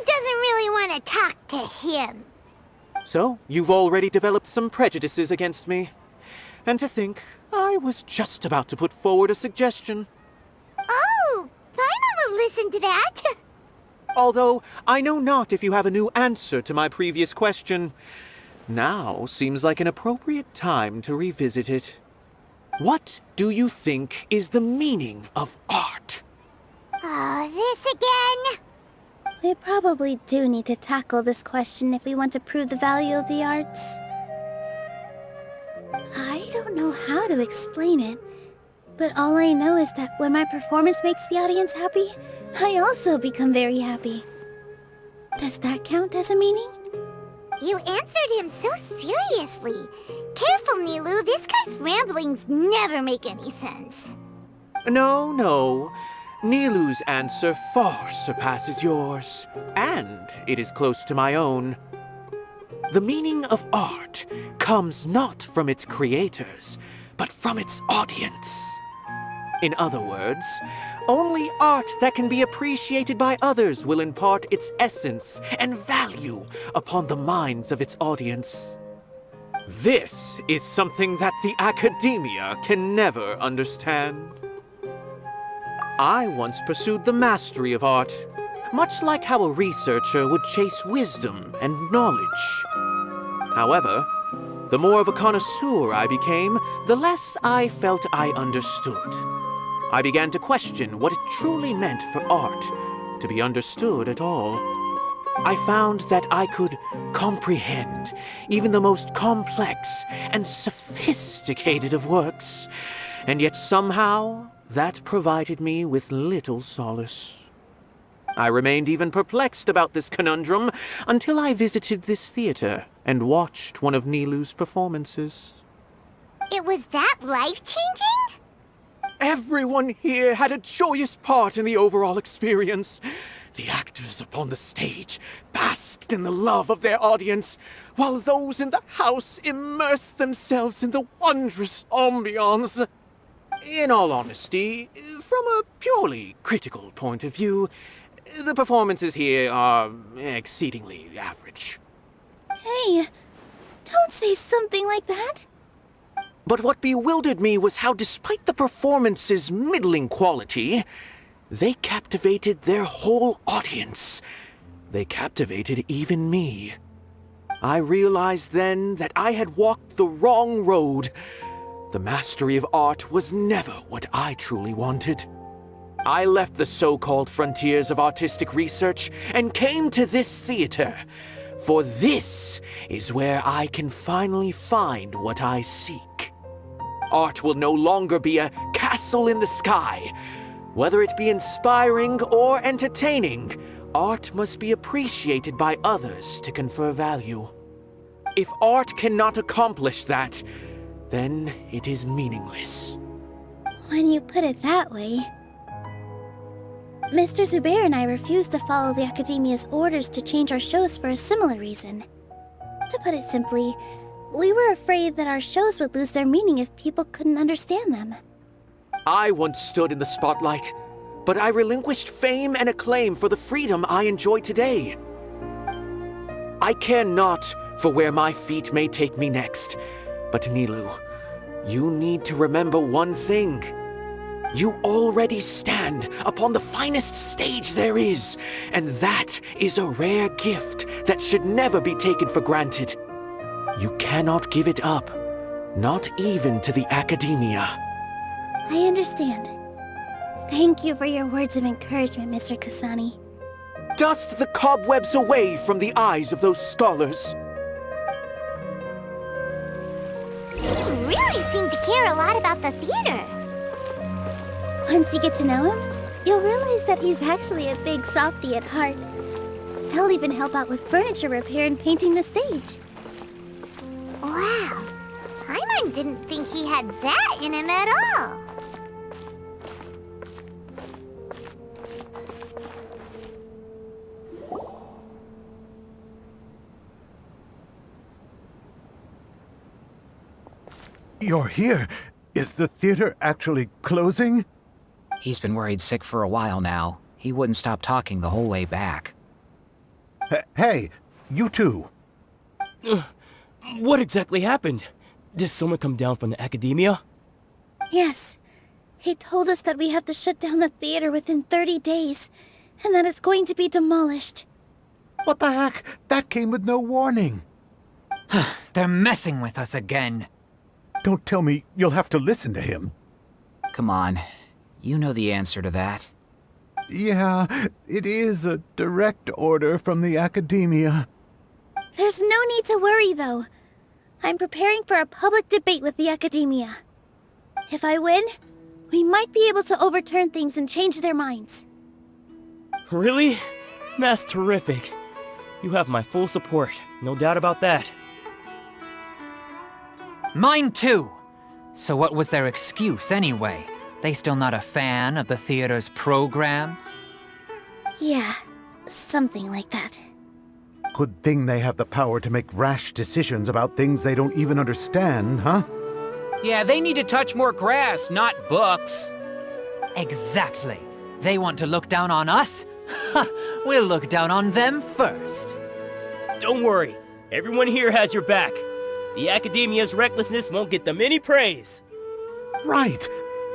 doesn't really want to talk to him. So, you've already developed some prejudices against me. And to think, I was just about to put forward a suggestion. Oh, Paimon will listen to that. Although, I know not if you have a new answer to my previous question. Now seems like an appropriate time to revisit it. What do you think is the meaning of art? Oh, this again? We probably do need to tackle this question if we want to prove the value of the arts. I don't know how to explain it, but all I know is that when my performance makes the audience happy, I also become very happy. Does that count as a meaning? You answered him so seriously. Careful, Nilou. This guy's ramblings never make any sense. No. Nilou's answer far surpasses yours, and it is close to my own. The meaning of art comes not from its creators, but from its audience. In other words, only art that can be appreciated by others will impart its essence and value upon the minds of its audience. This is something that the academia can never understand. I once pursued the mastery of art, much like how a researcher would chase wisdom and knowledge. However, the more of a connoisseur I became, the less I felt I understood. I began to question what it truly meant for art to be understood at all. I found that I could comprehend even the most complex and sophisticated of works, and yet somehow that provided me with little solace. I remained even perplexed about this conundrum until I visited this theater and watched one of Nilou's performances. It was that life-changing? Everyone here had a joyous part in the overall experience. The actors upon the stage basked in the love of their audience, while those in the house immersed themselves in the wondrous ambiance. In all honesty, from a purely critical point of view, the performances here are exceedingly average. Hey, Don't say something like that. But what bewildered me was how, despite the performance's middling quality, they captivated their whole audience. They captivated even me. I realized then that I had walked the wrong road. The mastery of art was never what I truly wanted. I left the so-called frontiers of artistic research and came to this theater, for this is where I can finally find what I seek. Art will no longer be a castle in the sky. Whether it be inspiring or entertaining, art must be appreciated by others to confer value. If art cannot accomplish that, then it is meaningless. When you put it that way... Mr. Zubair and I refused to follow the Academia's orders to change our shows for a similar reason. To put it simply, we were afraid that our shows would lose their meaning if people couldn't understand them. I once stood in the spotlight, but I relinquished fame and acclaim for the freedom I enjoy today. I care not for where my feet may take me next, but Nilou, you need to remember one thing. You already stand upon the finest stage there is, and that is a rare gift that should never be taken for granted. You cannot give it up, not even to the Academia. I understand. Thank you for your words of encouragement, Mr. Kasani. Dust the cobwebs away from the eyes of those scholars. You really seem to care a lot about the theater. Once you get to know him, you'll realize that he's actually a big softy at heart. He'll even help out with furniture repair and painting the stage. Wow. Paimon didn't think he had that in him at all. You're here. Is the theater actually closing? He's been worried sick for a while now. He wouldn't stop talking the whole way back. Hey, you two. What exactly happened? Did someone come down from the Academia? Yes. He told us that we have to shut down the theater within 30 days, and that it's going to be demolished. What the heck? That came with no warning. They're messing with us again. Don't tell me you'll have to listen to him. Come on. You know the answer to that. Yeah, it is a direct order from the Academia. There's no need to worry, though. I'm preparing for a public debate with the Academia. If I win, we might be able to overturn things and change their minds. Really? That's terrific. You have my full support, no doubt about that. Mine too. So what was their excuse anyway? They still not a fan of the theater's programs? Yeah, something like that. Good thing they have the power to make rash decisions about things they don't even understand, huh? Yeah, they need to touch more grass, not books. Exactly. They want to look down on us? We'll look down on them first. Don't worry, everyone here has your back. The Academia's recklessness won't get them any praise. Right.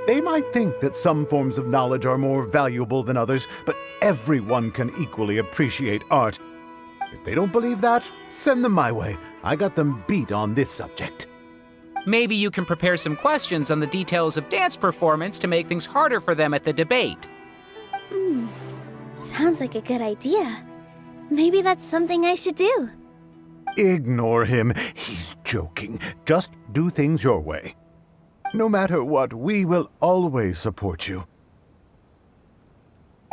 They might think that some forms of knowledge are more valuable than others, but everyone can equally appreciate art. If they don't believe that, send them my way. I got them beat on this subject. Maybe you can prepare some questions on the details of dance performance to make things harder for them at the debate. Sounds like a good idea. Maybe that's something I should do. Ignore him. He's joking. Just do things your way. No matter what, we will always support you.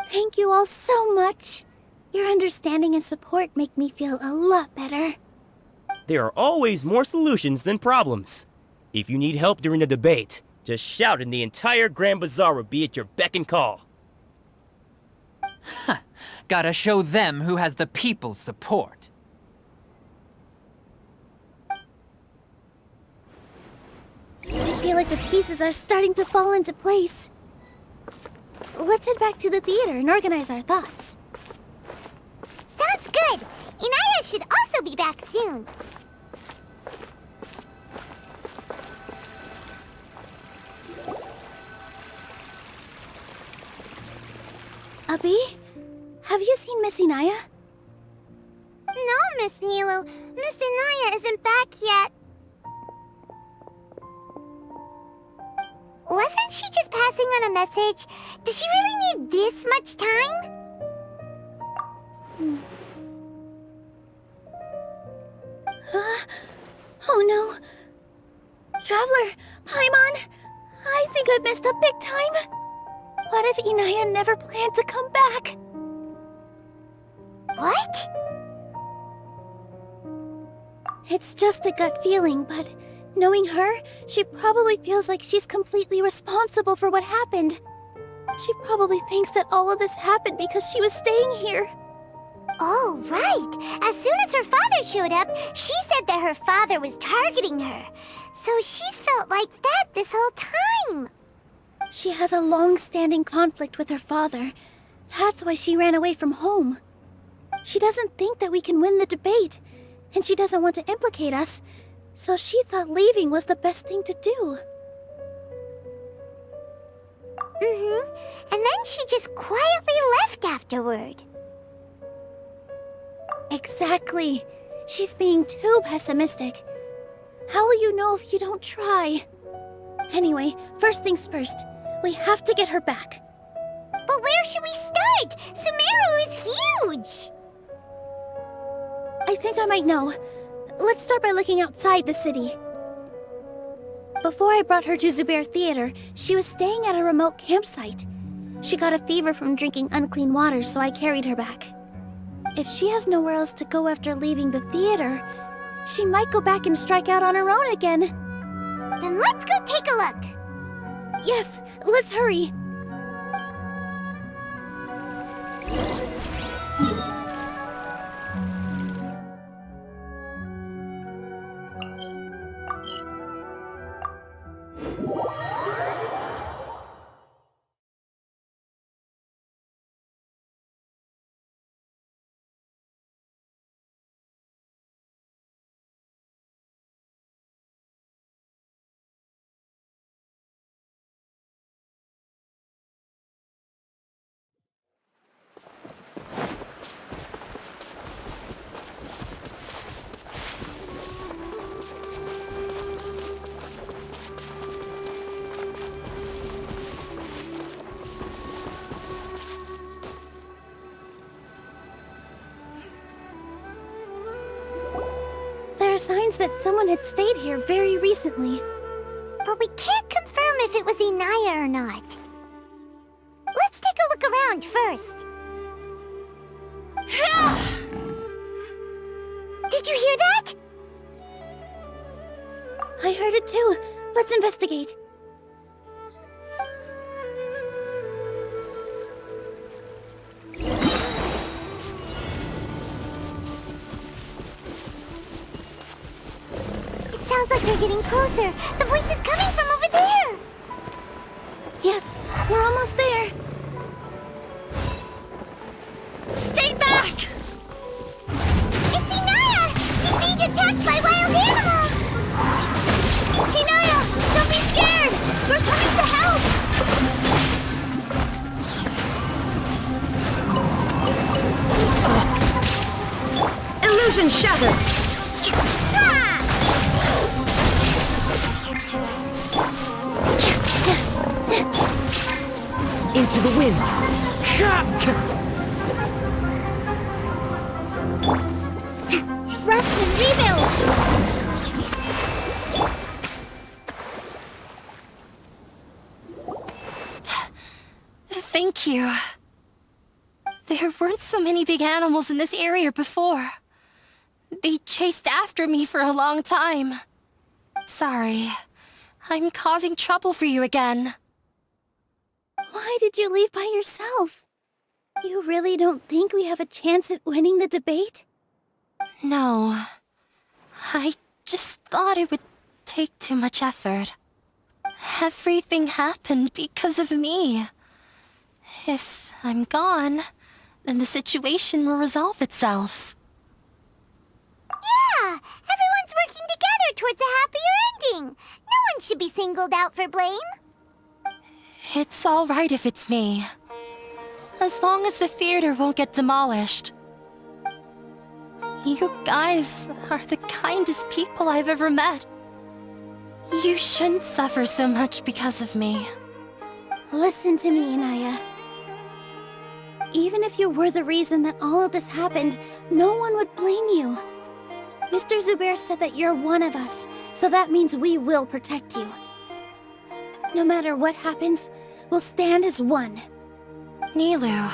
Thank you all so much. Your understanding and support make me feel a lot better. There are always more solutions than problems. If you need help during the debate, just shout and the entire Grand Bazaar will be at your beck and call. Gotta show them who has the people's support. I feel like the pieces are starting to fall into place. Let's head back to the theater and organize our thoughts. Sounds good. Inaya should also be back soon. Abby? Have you seen Miss Inaya? No, Miss Nilou. Miss Inaya isn't back yet. Wasn't she just passing on a message? Does she really need this much time? Oh no. Traveler, Paimon, I think I messed up big time. What if Inaya never planned to come back? What? It's just a gut feeling, but knowing her, she probably feels like she's completely responsible for what happened. She probably thinks that all of this happened because she was staying here. Oh, right. As soon as her father showed up, she said that her father was targeting her. So she's felt like that this whole time. She has a long-standing conflict with her father. That's why she ran away from home. She doesn't think that we can win the debate, and she doesn't want to implicate us, so she thought leaving was the best thing to do. And then she just quietly left afterward. Exactly. She's being too pessimistic. How will you know if you don't try? Anyway, first things first. We have to get her back. But where should we start? Sumeru is huge! I think I might know. Let's start by looking outside the city. Before I brought her to Zubair Theater, she was staying at a remote campsite. She got a fever from drinking unclean water, so I carried her back. If she has nowhere else to go after leaving the theater, she might go back and strike out on her own again. Then let's go take a look. Yes, let's hurry. There are signs that someone had stayed here very recently. But we can't confirm if it was Inaya or not. Let's take a look around first. Did you hear that? I heard it too. Let's investigate. Sounds like they're getting closer. The voice is coming from over there. Yes, we're almost there. Stay back! It's Inaya! She's being attacked by wild animals! Inaya, don't be scared! We're coming to help! Illusion shattered! Into the wind! Rest and rebuild! Thank you. There weren't so many big animals in this area before. They chased after me for a long time. Sorry. I'm causing trouble for you again. Why did you leave by yourself? You really don't think we have a chance at winning the debate? No. I just thought it would take too much effort. Everything happened because of me. If I'm gone, then the situation will resolve itself. Yeah! Everyone's working together towards a happier ending. No one should be singled out for blame. It's all right if it's me. As long as the theater won't get demolished. You guys are the kindest people I've ever met. You shouldn't suffer so much because of me. Listen to me, Inaya. Even if you were the reason that all of this happened, no one would blame you. Mr. Zubair said that you're one of us, so that means we will protect you. No matter what happens, we'll stand as one. Nilou,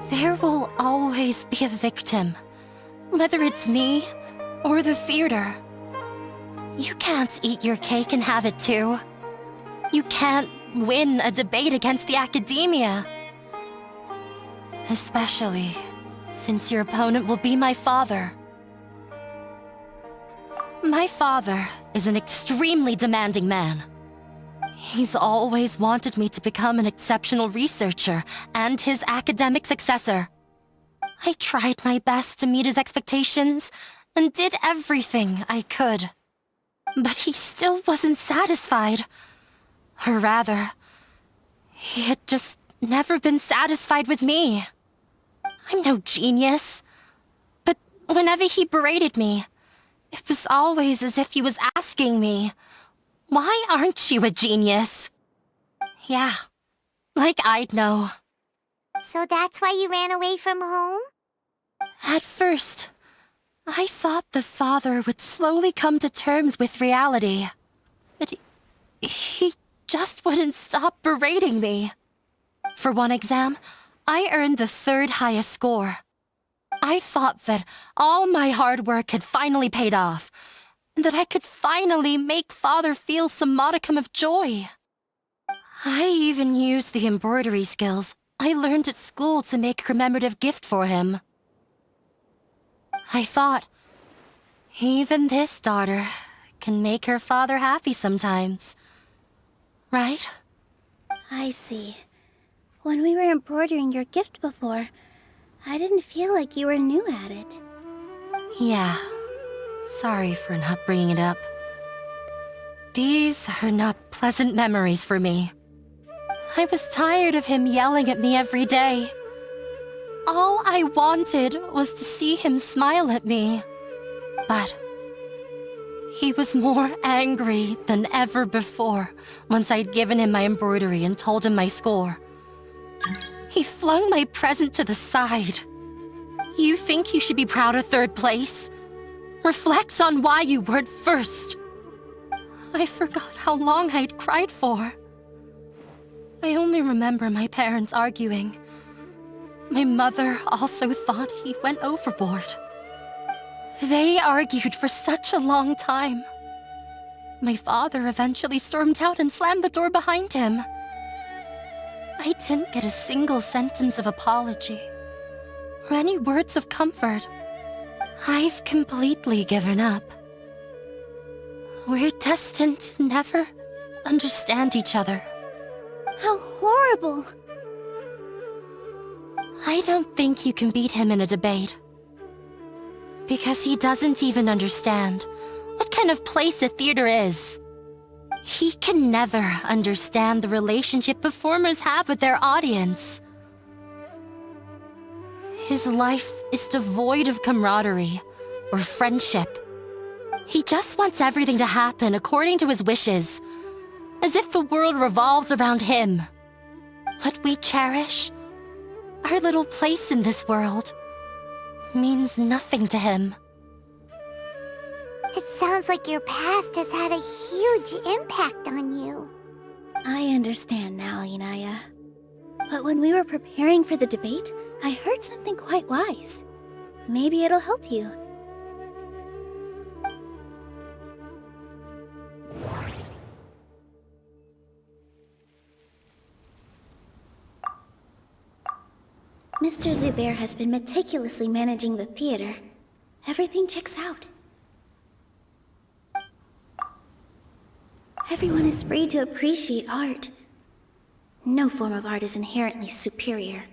there will always be a victim. Whether it's me or the theater. You can't eat your cake and have it too. You can't win a debate against the academia. Especially since your opponent will be my father. My father is an extremely demanding man. He's always wanted me to become an exceptional researcher and his academic successor. I tried my best to meet his expectations and did everything I could. But he still wasn't satisfied. Or rather, he had just never been satisfied with me. I'm no genius. But whenever he berated me, it was always as if he was asking me, "Why aren't you a genius?" Yeah, like I'd know. So that's why you ran away from home? At first, I thought the father would slowly come to terms with reality. But he just wouldn't stop berating me. For one exam, I earned the 3rd highest score. I thought that all my hard work had finally paid off, and that I could finally make father feel some modicum of joy. I even used the embroidery skills I learned at school to make a commemorative gift for him. I thought, even this daughter can make her father happy sometimes. Right? I see. When we were embroidering your gift before, I didn't feel like you were new at it. Yeah. Sorry for not bringing it up. These are not pleasant memories for me. I was tired of him yelling at me every day. All I wanted was to see him smile at me. But he was more angry than ever before once I'd given him my embroidery and told him my score. He flung my present to the side. You think you should be proud of 3rd place? Reflect on why you weren't first. I forgot how long I'd cried for. I only remember my parents arguing. My mother also thought he went overboard. They argued for such a long time. My father eventually stormed out and slammed the door behind him. I didn't get a single sentence of apology or any words of comfort. I've completely given up. We're destined to never understand each other. How horrible! I don't think you can beat him in a debate. Because he doesn't even understand what kind of place a theater is. He can never understand the relationship performers have with their audience. His life is devoid of camaraderie or friendship. He just wants everything to happen according to his wishes, as if the world revolves around him. What we cherish, our little place in this world, means nothing to him. It sounds like your past has had a huge impact on you. I understand now, Inaya. But when we were preparing for the debate, I heard something quite wise. Maybe it'll help you. Mr. Zubair has been meticulously managing the theater. Everything checks out. Everyone is free to appreciate art. No form of art is inherently superior.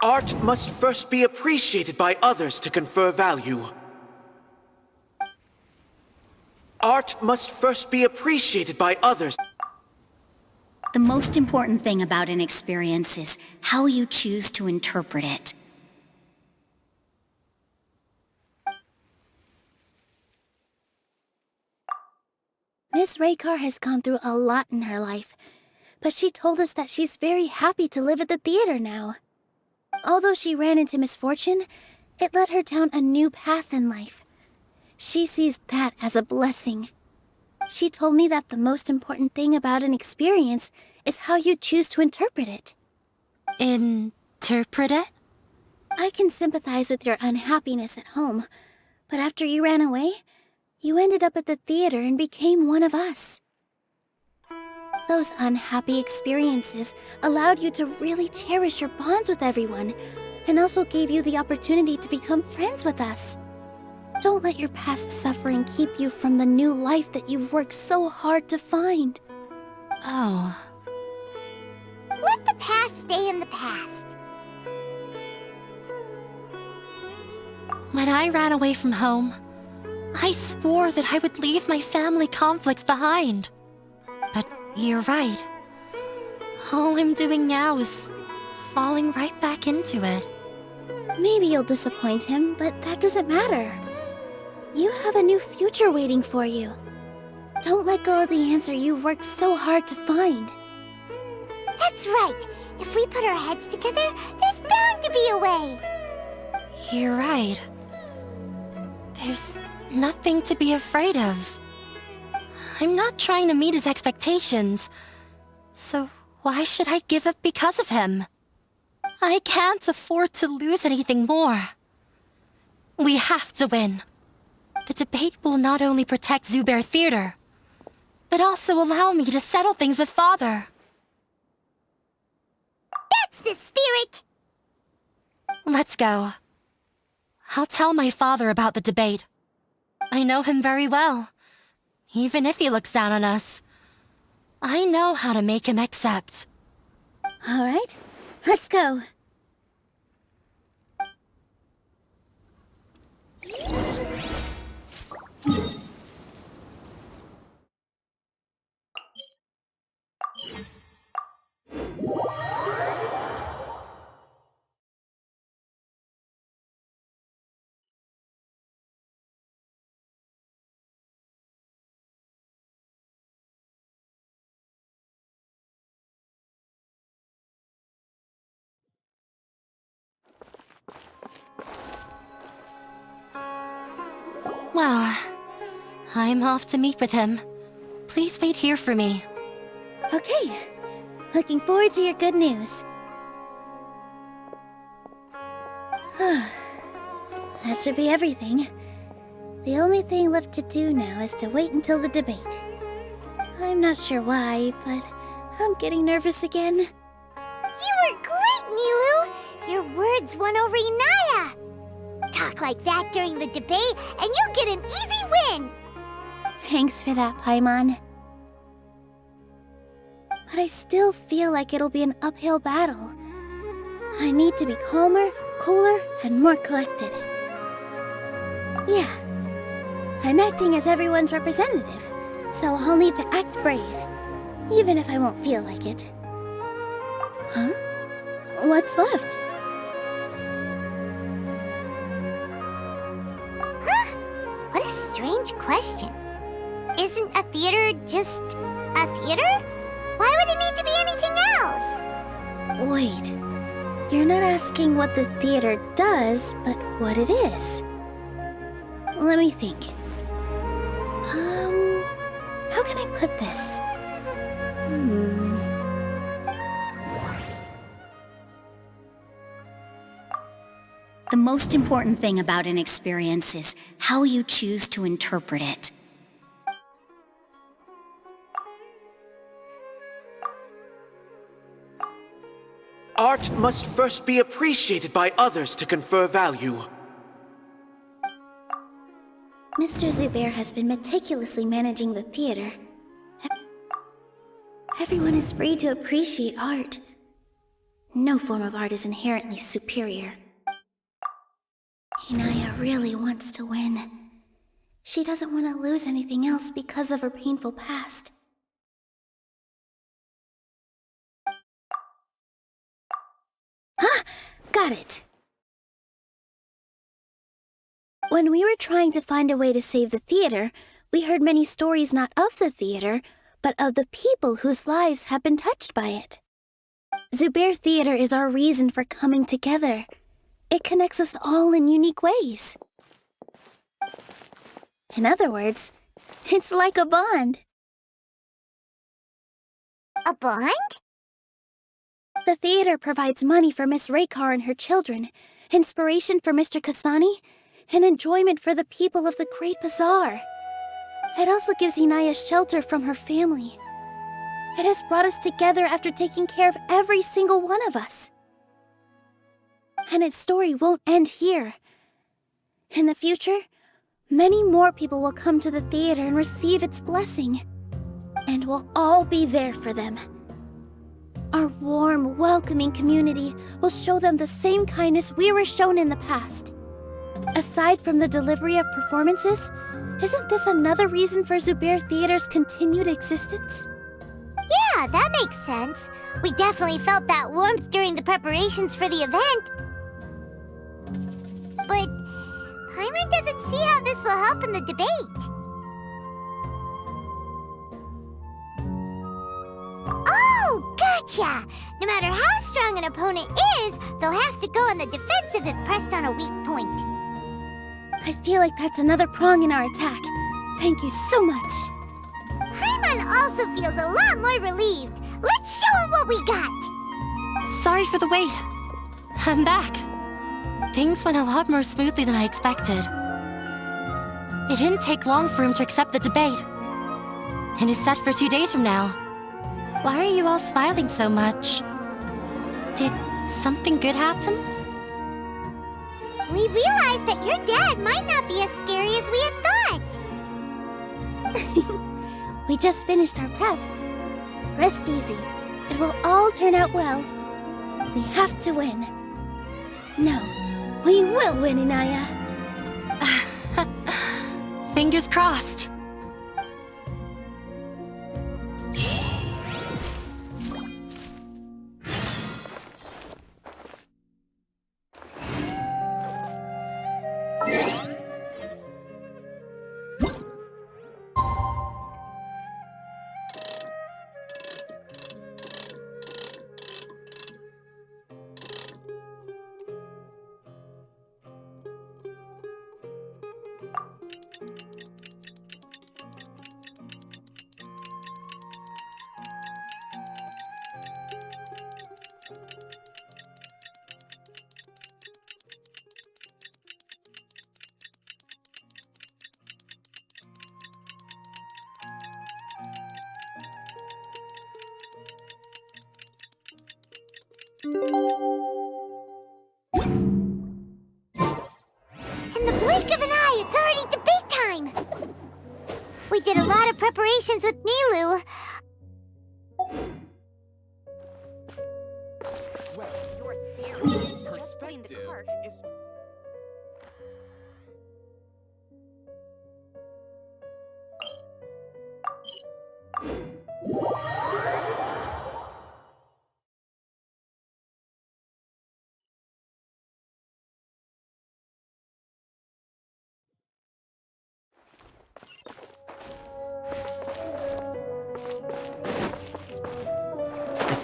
Art must first be appreciated by others to confer value. Art must first be appreciated by others. The most important thing about an experience is how you choose to interpret it. Miss Raykar has gone through a lot in her life, but she told us that she's very happy to live at the theater now. Although she ran into misfortune, it led her down a new path in life. She sees that as a blessing. She told me that the most important thing about an experience is how you choose to interpret it. Interpret it? I can sympathize with your unhappiness at home, but after you ran away, you ended up at the theater and became one of us. Those unhappy experiences allowed you to really cherish your bonds with everyone, and also gave you the opportunity to become friends with us. Don't let your past suffering keep you from the new life that you've worked so hard to find. Oh. Let the past stay in the past. When I ran away from home, I swore that I would leave my family conflicts behind. But you're right. All I'm doing now is falling right back into it. Maybe you'll disappoint him, but that doesn't matter. You have a new future waiting for you. Don't let go of the answer you've worked so hard to find. That's right. If we put our heads together, there's bound to be a way. You're right. There's nothing to be afraid of. I'm not trying to meet his expectations, so why should I give up because of him? I can't afford to lose anything more. We have to win. The debate will not only protect Zubair Theater, but also allow me to settle things with Father. That's the spirit! Let's go. I'll tell my father about the debate. I know him very well, even if he looks down on us. I know how to make him accept. All right, let's go. Well, I'm off to meet with him. Please wait here for me. Okay, looking forward to your good news. That should be everything. The only thing left to do now is to wait until the debate. I'm not sure why, but I'm getting nervous again. You were great, Nilou! Your words won over Inaya! Talk like that during the debate, and you'll get an easy win! Thanks for that, Paimon. But I still feel like it'll be an uphill battle. I need to be calmer, cooler, and more collected. Yeah, I'm acting as everyone's representative, so I'll need to act brave, even if I won't feel like it. Huh? What's left? Huh? What a strange question. Isn't a theater just a theater? Why would it need to be anything else? Wait, you're not asking what the theater does, but what it is. Let me think. How can I put this? The most important thing about an experience is how you choose to interpret it. Art must first be appreciated by others to confer value. Mr. Zubair has been meticulously managing the theater. Everyone is free to appreciate art. No form of art is inherently superior. Inaya really wants to win. She doesn't want to lose anything else because of her painful past. Got it. When we were trying to find a way to save the theater, we heard many stories not of the theater, but of the people whose lives have been touched by it. Zubair Theater is our reason for coming together. It connects us all in unique ways. In other words, it's like a bond. A bond? The theater provides money for Miss Raykar and her children, inspiration for Mr. Kasani, and enjoyment for the people of the Great Bazaar. It also gives Inaya shelter from her family. It has brought us together after taking care of every single one of us. And its story won't end here. In the future, many more people will come to the theater and receive its blessing. And we'll all be there for them. Our warm, welcoming community will show them the same kindness we were shown in the past. Aside from the delivery of performances, isn't this another reason for Zubair Theater's continued existence? Yeah, that makes sense. We definitely felt that warmth during the preparations for the event. But Paimon doesn't see how this will help in the debate. Oh, gotcha! No matter how strong an opponent is, they'll have to go on the defensive if pressed on a weak point. I feel like that's another prong in our attack. Thank you so much. Paimon also feels a lot more relieved. Let's show him what we got! Sorry for the wait. I'm back. Things went a lot more smoothly than I expected. It didn't take long for him to accept the debate. And it's set for 2 days from now. Why are you all smiling so much? Did something good happen? We realized that your dad might not be as scary as we had thought. We just finished our prep. Rest easy. It will all turn out well. We have to win. No, we will win, Inaya. Fingers crossed. In the blink of an eye, it's already debate time! We did a lot of preparations with Nilou.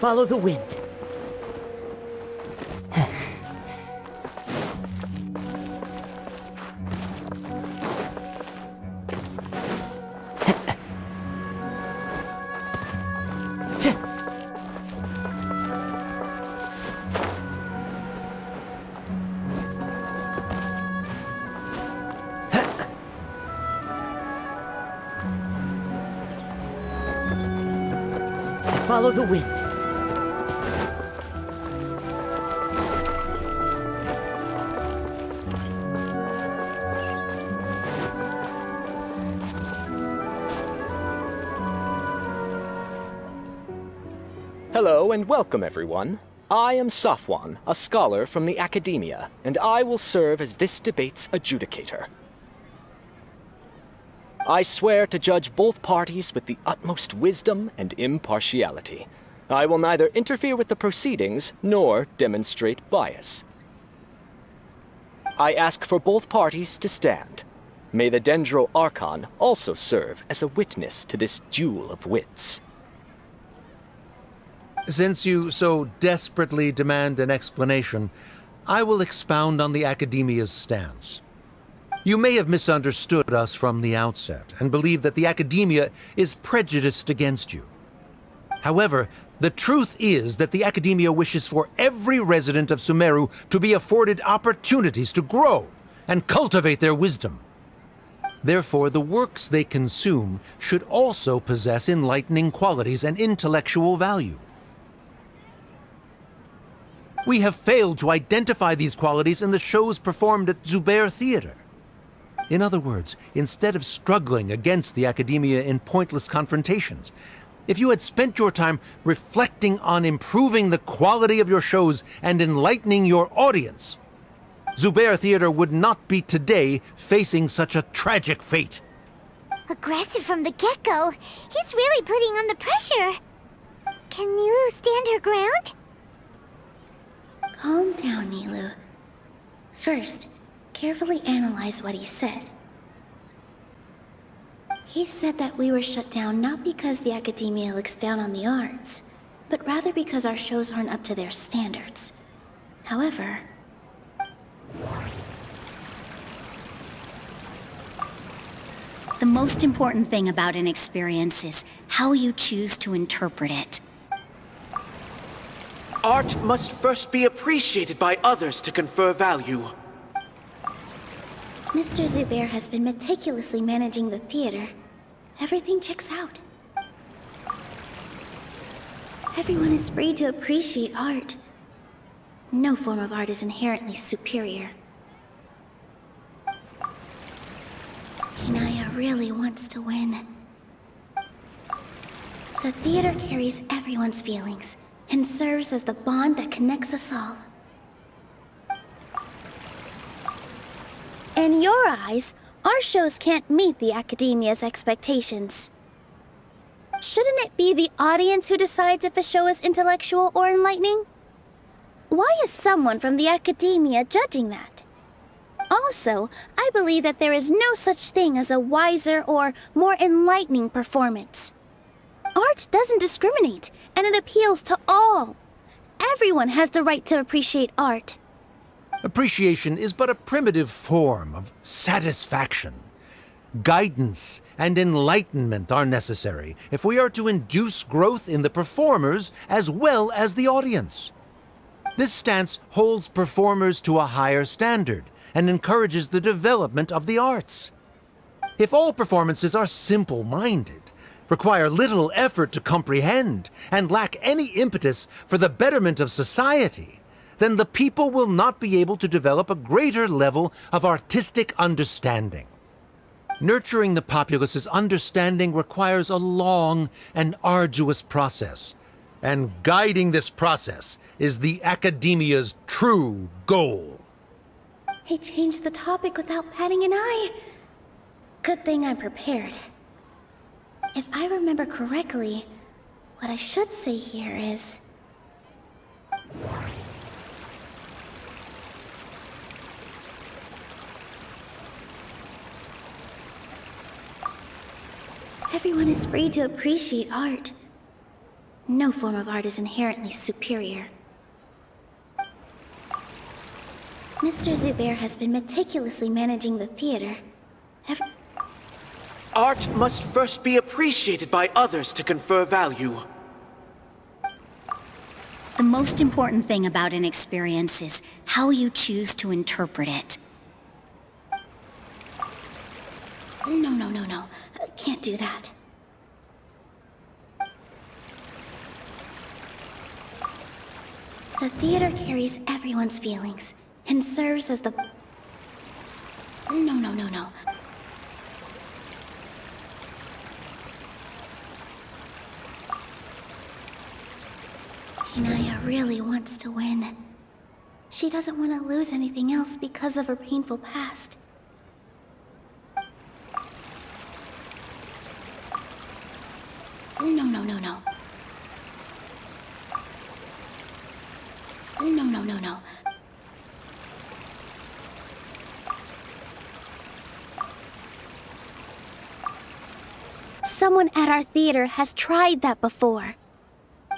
Follow the wind. Follow the wind. Hello and welcome, everyone. I am Safwan, a scholar from the Academia, and I will serve as this debate's adjudicator. I swear to judge both parties with the utmost wisdom and impartiality. I will neither interfere with the proceedings nor demonstrate bias. I ask for both parties to stand. May the Dendro Archon also serve as a witness to this duel of wits. Since you so desperately demand an explanation, I will expound on the Academia's stance. You may have misunderstood us from the outset and believe that the Academia is prejudiced against you. However, the truth is that the Academia wishes for every resident of Sumeru to be afforded opportunities to grow and cultivate their wisdom. Therefore, the works they consume should also possess enlightening qualities and intellectual value. We have failed to identify these qualities in the shows performed at Zubair Theater. In other words, instead of struggling against the Academia in pointless confrontations, if you had spent your time reflecting on improving the quality of your shows and enlightening your audience, Zubair Theater would not be today facing such a tragic fate. Aggressive from the get-go. He's really putting on the pressure. Can Nilou stand her ground? Calm down, Nilou. First, carefully analyze what he said. He said that we were shut down not because the Academia looks down on the arts, but rather because our shows aren't up to their standards. However, the most important thing about an experience is how you choose to interpret it. Art must first be appreciated by others to confer value. Mr. Zubair has been meticulously managing the theater. Everything checks out. Everyone is free to appreciate art. No form of art is inherently superior. Hinaya really wants to win. The theater carries everyone's feelings and serves as the bond that connects us all. In your eyes, our shows can't meet the Academia's expectations. Shouldn't it be the audience who decides if a show is intellectual or enlightening? Why is someone from the Academia judging that? Also, I believe that there is no such thing as a wiser or more enlightening performance. Art doesn't discriminate, and it appeals to all. Everyone has the right to appreciate art. Appreciation is but a primitive form of satisfaction. Guidance and enlightenment are necessary if we are to induce growth in the performers as well as the audience. This stance holds performers to a higher standard and encourages the development of the arts. If all performances are simple-minded, require little effort to comprehend, and lack any impetus for the betterment of society, then the people will not be able to develop a greater level of artistic understanding. Nurturing the populace's understanding requires a long and arduous process, and guiding this process is the Academia's true goal. He changed the topic without batting an eye. Good thing I'm prepared. If I remember correctly, what I should say here is... Everyone is free to appreciate art. No form of art is inherently superior. Mr. Zubair has been meticulously managing the theater. Art must first be appreciated by others to confer value. The most important thing about an experience is how you choose to interpret it. No. I can't do that. The theater carries everyone's feelings and serves as the... No. Hinaya really wants to win. She doesn't want to lose anything else because of her painful past. No. someone at our theater has tried that before.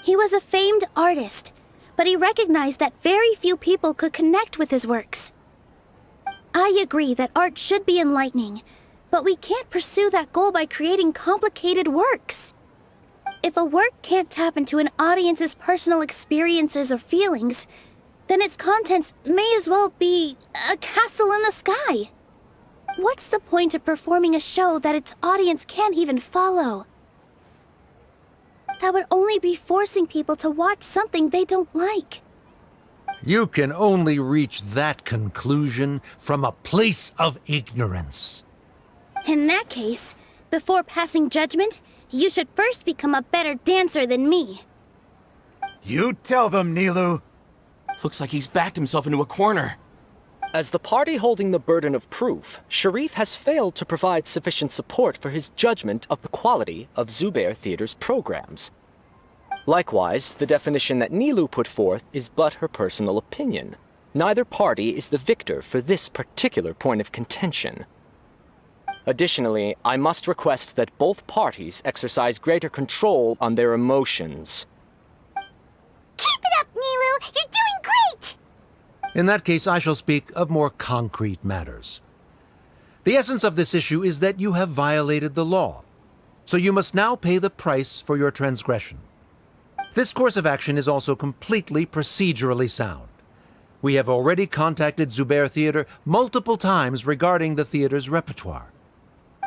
He was a famed artist, but he recognized that very few people could connect with his works. I agree that art should be enlightening, but we can't pursue that goal by creating complicated works. If a work can't tap into an audience's personal experiences or feelings, then its contents may as well be a castle in the sky. What's the point of performing a show that its audience can't even follow? That would only be forcing people to watch something they don't like. You can only reach that conclusion from a place of ignorance. In that case, before passing judgment, you should first become a better dancer than me. You tell them, Nilou. Looks like he's backed himself into a corner. As the party holding the burden of proof, Sharif has failed to provide sufficient support for his judgment of the quality of Zubair Theater's programs. Likewise, the definition that Nilou put forth is but her personal opinion. Neither party is the victor for this particular point of contention. Additionally, I must request that both parties exercise greater control on their emotions. Keep it up, Nilou! You're doing great! In that case, I shall speak of more concrete matters. The essence of this issue is that you have violated the law, so you must now pay the price for your transgression. This course of action is also completely procedurally sound. We have already contacted Zubair Theater multiple times regarding the theater's repertoire.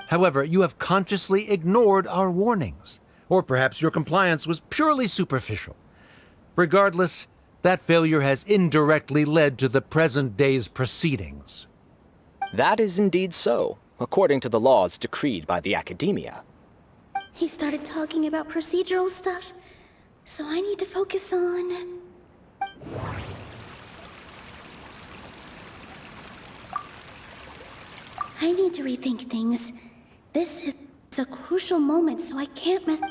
However, you have consciously ignored our warnings, or perhaps your compliance was purely superficial. Regardless, that failure has indirectly led to the present day's proceedings. That is indeed so, according to the laws decreed by the Academia. He started talking about procedural stuff, so I need to focus on... I need to rethink things. This is a crucial moment, so I can't mess...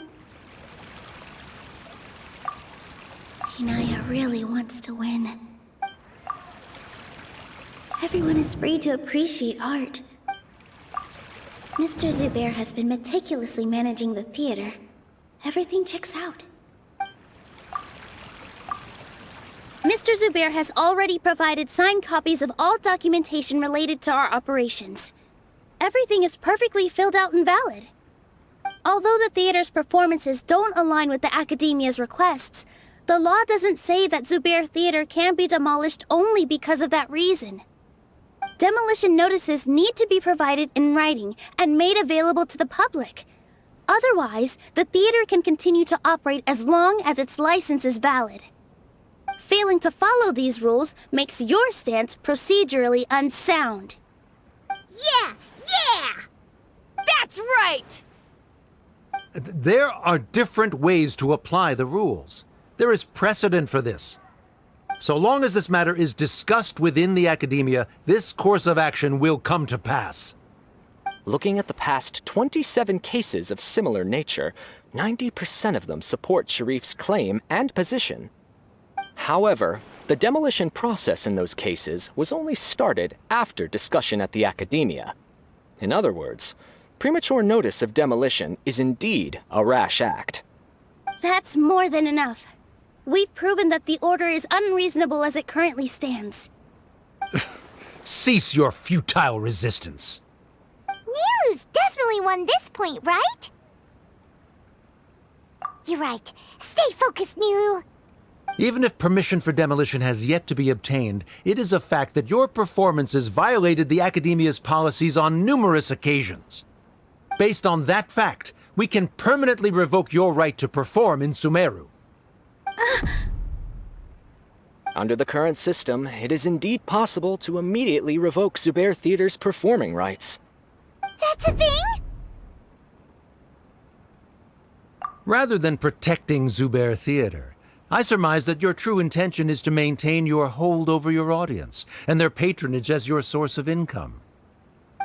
Inaya really wants to win. Everyone is free to appreciate art. Mr. Zubair has been meticulously managing the theater. Everything checks out. Mr. Zubair has already provided signed copies of all documentation related to our operations. Everything is perfectly filled out and valid. Although the theater's performances don't align with the Academia's requests, the law doesn't say that Zubair Theater can be demolished only because of that reason. Demolition notices need to be provided in writing and made available to the public. Otherwise, the theater can continue to operate as long as its license is valid. Failing to follow these rules makes your stance procedurally unsound. Yeah! That's right! There are different ways to apply the rules. There is precedent for this. So long as this matter is discussed within the Academia, this course of action will come to pass. Looking at the past 27 cases of similar nature, 90% of them support Sharif's claim and position. However, the demolition process in those cases was only started after discussion at the Academia. In other words, premature notice of demolition is indeed a rash act. That's more than enough. We've proven that the order is unreasonable as it currently stands. Cease your futile resistance. Nilou's definitely won this point, right? You're right. Stay focused, Nilou. Even if permission for demolition has yet to be obtained, it is a fact that your performances violated the Academia's policies on numerous occasions. Based on that fact, we can permanently revoke your right to perform in Sumeru. Under the current system, it is indeed possible to immediately revoke Zubair Theater's performing rights. That's a thing? Rather than protecting Zubair Theater, I surmise that your true intention is to maintain your hold over your audience and their patronage as your source of income.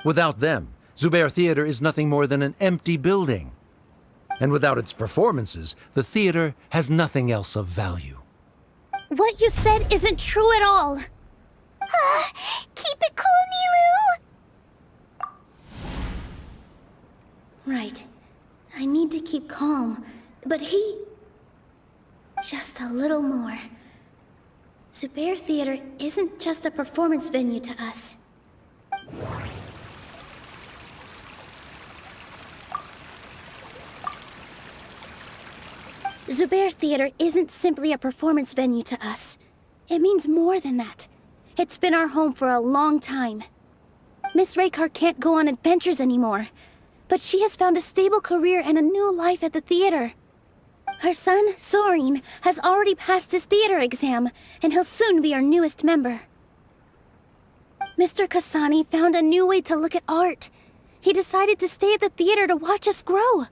Without them, Zubair Theater is nothing more than an empty building. And without its performances, the theater has nothing else of value. What you said isn't true at all. Keep it cool, Nilou! Right. I need to keep calm, but he... Just a little more. Zubair Theater isn't just a performance venue to us. Zubair Theater isn't simply a performance venue to us. It means more than that. It's been our home for a long time. Miss Raykar can't go on adventures anymore, but she has found a stable career and a new life at the theater. Her son, Sorin, has already passed his theater exam, and he'll soon be our newest member. Mr. Kasani found a new way to look at art. He decided to stay at the theater to watch us grow.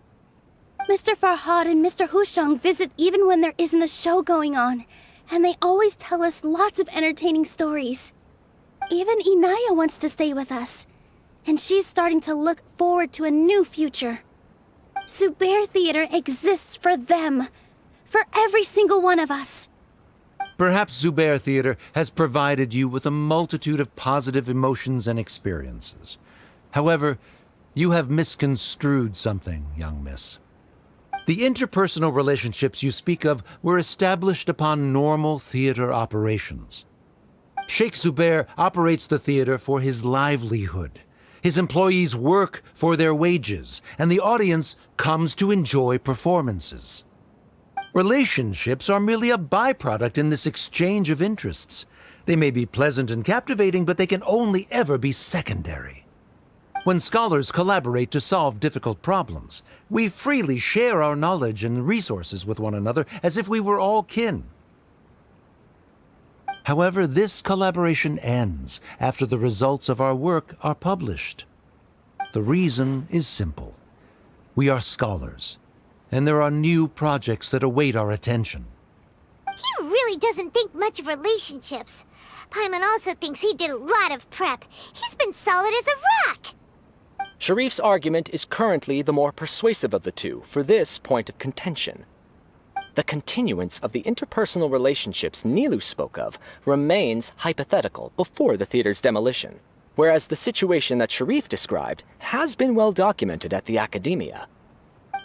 Mr. Farhad and Mr. Hushang visit even when there isn't a show going on, and they always tell us lots of entertaining stories. Even Inaya wants to stay with us, and she's starting to look forward to a new future. Zubair Theater exists for them, for every single one of us. Perhaps Zubair Theater has provided you with a multitude of positive emotions and experiences. However, you have misconstrued something, young miss. The interpersonal relationships you speak of were established upon normal theater operations. Sheikh Zubair operates the theater for his livelihood. His employees work for their wages, and the audience comes to enjoy performances. Relationships are merely a byproduct in this exchange of interests. They may be pleasant and captivating, but they can only ever be secondary. When scholars collaborate to solve difficult problems, we freely share our knowledge and resources with one another as if we were all kin. However, this collaboration ends after the results of our work are published. The reason is simple. We are scholars, and there are new projects that await our attention. He really doesn't think much of relationships. Paimon also thinks he did a lot of prep. He's been solid as a rock. Sharif's argument is currently the more persuasive of the two for this point of contention. The continuance of the interpersonal relationships Nilou spoke of remains hypothetical before the theater's demolition, whereas the situation that Sharif described has been well documented at the Academia.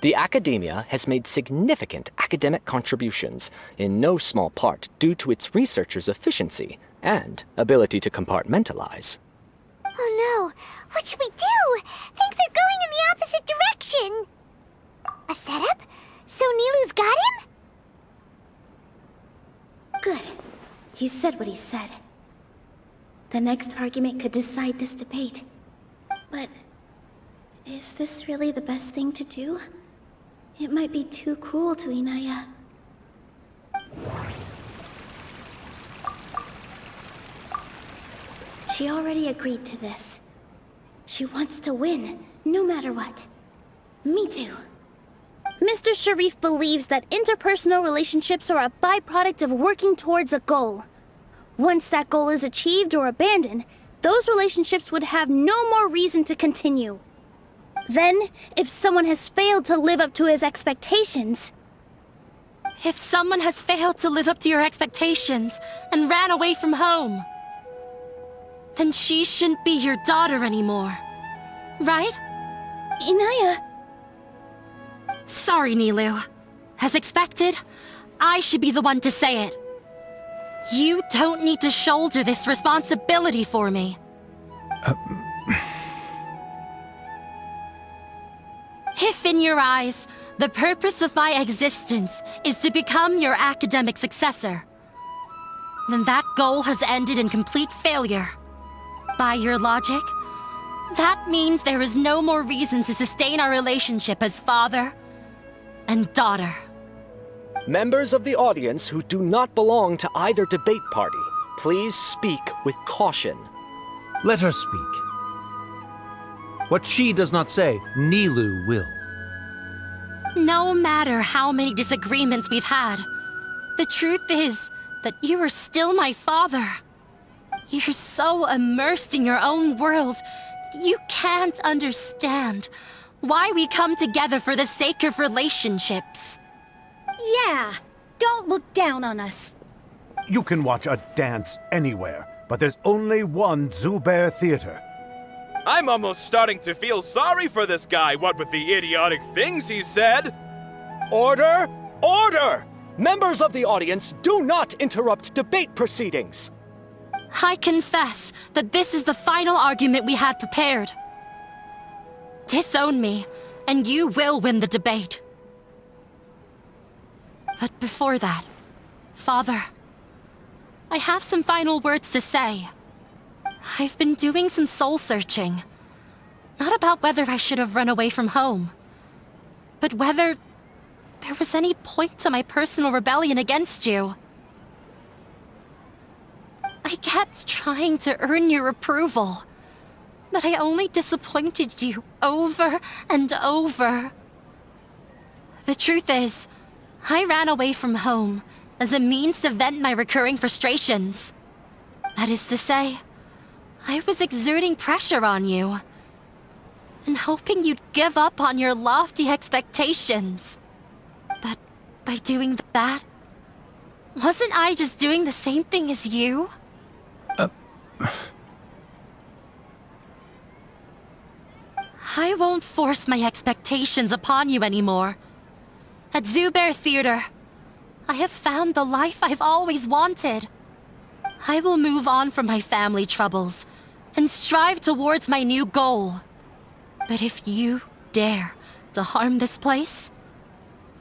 The Academia has made significant academic contributions, in no small part due to its researchers' efficiency and ability to compartmentalize. Oh no, what should we do? Things are going in the opposite direction. A setup? So Nilou's got him? Good. He said what he said. The next argument could decide this debate. But is this really the best thing to do? It might be too cruel to Inaya. She already agreed to this. She wants to win, no matter what. Me too. Mr. Sharif believes that interpersonal relationships are a byproduct of working towards a goal. Once that goal is achieved or abandoned, those relationships would have no more reason to continue. Then, if someone has failed to live up to his expectations... If someone has failed to live up to your expectations and ran away from home, then she shouldn't be your daughter anymore. Right? Inaya... Sorry, Nilou. As expected, I should be the one to say it. You don't need to shoulder this responsibility for me. If in your eyes, the purpose of my existence is to become your academic successor, then that goal has ended in complete failure. By your logic, that means there is no more reason to sustain our relationship as father and daughter. Members of the audience who do not belong to either debate party, please speak with caution. Let her speak. What she does not say, Nilou will. No matter how many disagreements we've had, the truth is that you are still my father. You're so immersed in your own world, you can't understand why we come together for the sake of relationships. Yeah, don't look down on us. You can watch a dance anywhere, but there's only one Zubair Theater. I'm almost starting to feel sorry for this guy, what with the idiotic things he said. Order! Order! Members of the audience, do not interrupt debate proceedings. I confess that this is the final argument we had prepared. Disown me, and you will win the debate. But before that, Father, I have some final words to say. I've been doing some soul-searching. Not about whether I should have run away from home, but whether there was any point to my personal rebellion against you. I kept trying to earn your approval, but I only disappointed you over and over. The truth is, I ran away from home as a means to vent my recurring frustrations. That is to say, I was exerting pressure on you, and hoping you'd give up on your lofty expectations. But by doing that, wasn't I just doing the same thing as you? I won't force my expectations upon you anymore. At Zubair Theater, I have found the life I've always wanted. I will move on from my family troubles and strive towards my new goal. But if you dare to harm this place,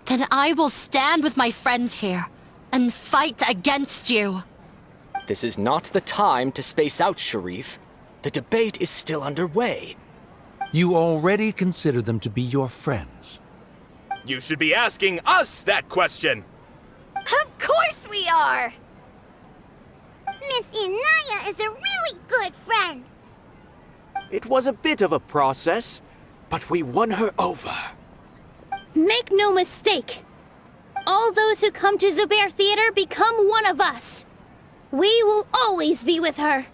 then I will stand with my friends here and fight against you. This is not the time to space out, Sharif. The debate is still underway. You already consider them to be your friends. You should be asking us that question. Of course we are! Miss Inaya is a really good friend. It was a bit of a process, but we won her over. Make no mistake. All those who come to Zubair Theater become one of us. We will always be with her.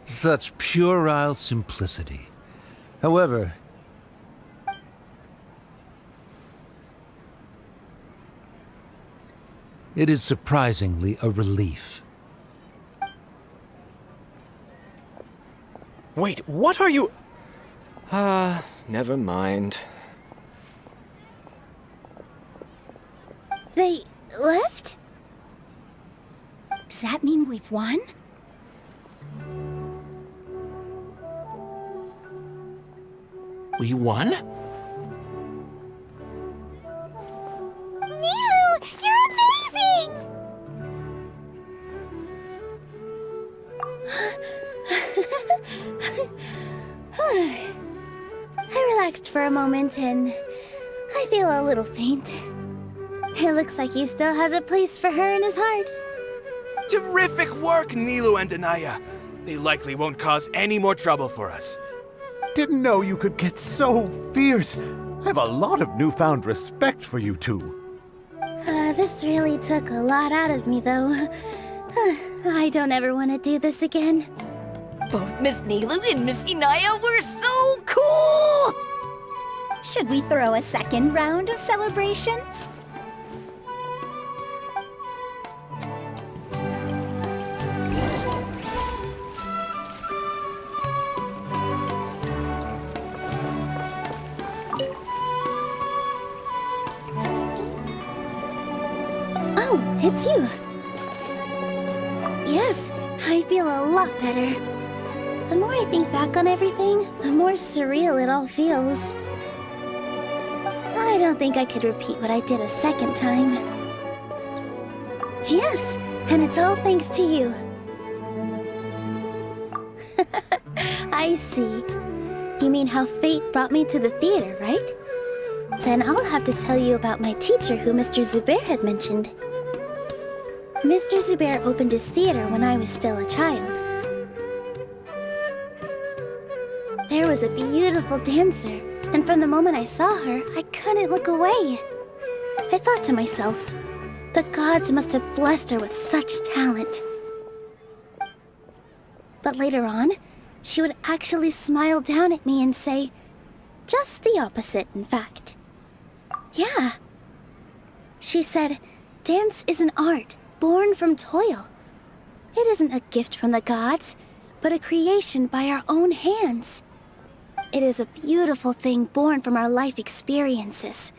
Such puerile simplicity. However, it is surprisingly a relief. Wait, what are you... never mind. They left? Does that mean we've won? We won? Nilou, you're amazing! I relaxed for a moment and I feel a little faint. It looks like he still has a place for her in his heart. Terrific work, Nilou and Anaya. They likely won't cause any more trouble for us. Didn't know you could get so fierce. I have a lot of newfound respect for you two. This really took a lot out of me, though. I don't ever want to do this again. Both Miss Nilou and Miss Inaya were so cool! Should we throw a second round of celebrations? Oh, it's you. Yes, I feel a lot better. The more I think back on everything, the more surreal it all feels. I don't think I could repeat what I did a second time. Yes, and it's all thanks to you. I see. You mean how fate brought me to the theater, right? Then I'll have to tell you about my teacher who Mr. Zubair had mentioned. Mr. Zubair opened his theater when I was still a child. There was a beautiful dancer, and from the moment I saw her, I couldn't look away. I thought to myself, the gods must have blessed her with such talent. But later on, she would actually smile down at me and say, just the opposite, in fact. Yeah. She said, dance is an art born from toil. It isn't a gift from the gods, but a creation by our own hands. It is a beautiful thing born from our life experiences.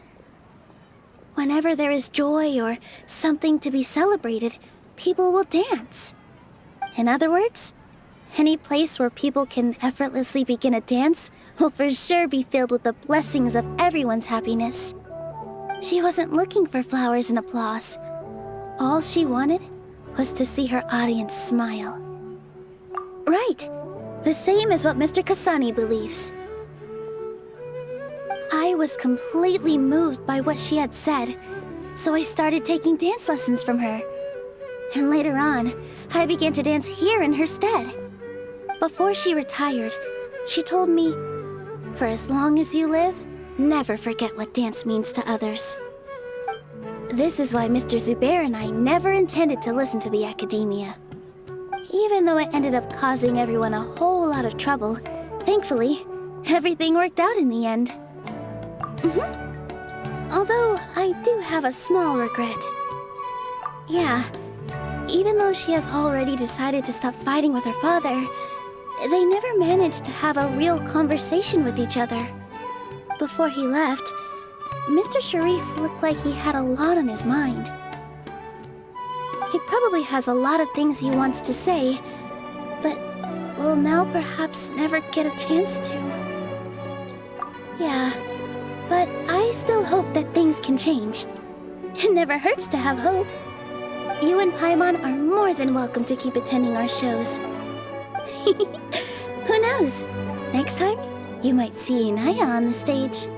Whenever there is joy or something to be celebrated, people will dance. In other words, any place where people can effortlessly begin a dance will for sure be filled with the blessings of everyone's happiness. She wasn't looking for flowers and applause. All she wanted was to see her audience smile. Right, the same as what Mr. Kasani believes. I was completely moved by what she had said, so I started taking dance lessons from her. And later on, I began to dance here in her stead. Before she retired, she told me, "For as long as you live, never forget what dance means to others." This is why Mr. Zubair and I never intended to listen to the academia. Even though it ended up causing everyone a whole lot of trouble, thankfully, everything worked out in the end. Although, I do have a small regret. Yeah, even though she has already decided to stop fighting with her father, they never managed to have a real conversation with each other. Before he left, Mr. Sharif looked like he had a lot on his mind. He probably has a lot of things he wants to say, but will now perhaps never get a chance to. Yeah, but I still hope that things can change. It never hurts to have hope. You and Paimon are more than welcome to keep attending our shows. Who knows? Next time, you might see Inaya on the stage.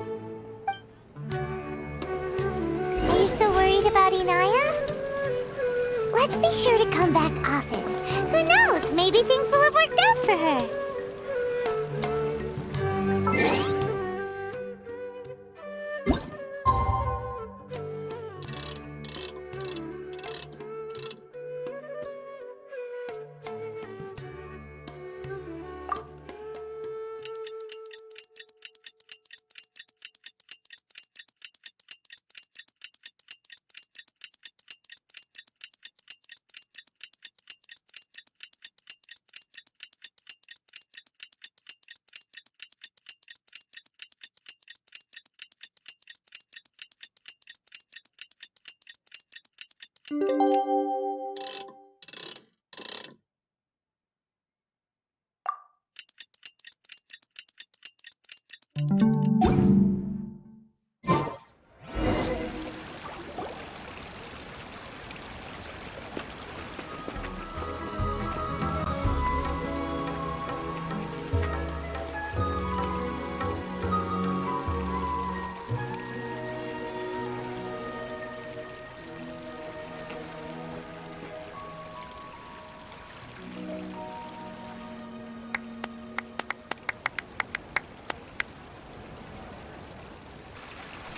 Are you so worried about Inaya? Let's be sure to come back often. Who knows? Maybe things will have worked out for her.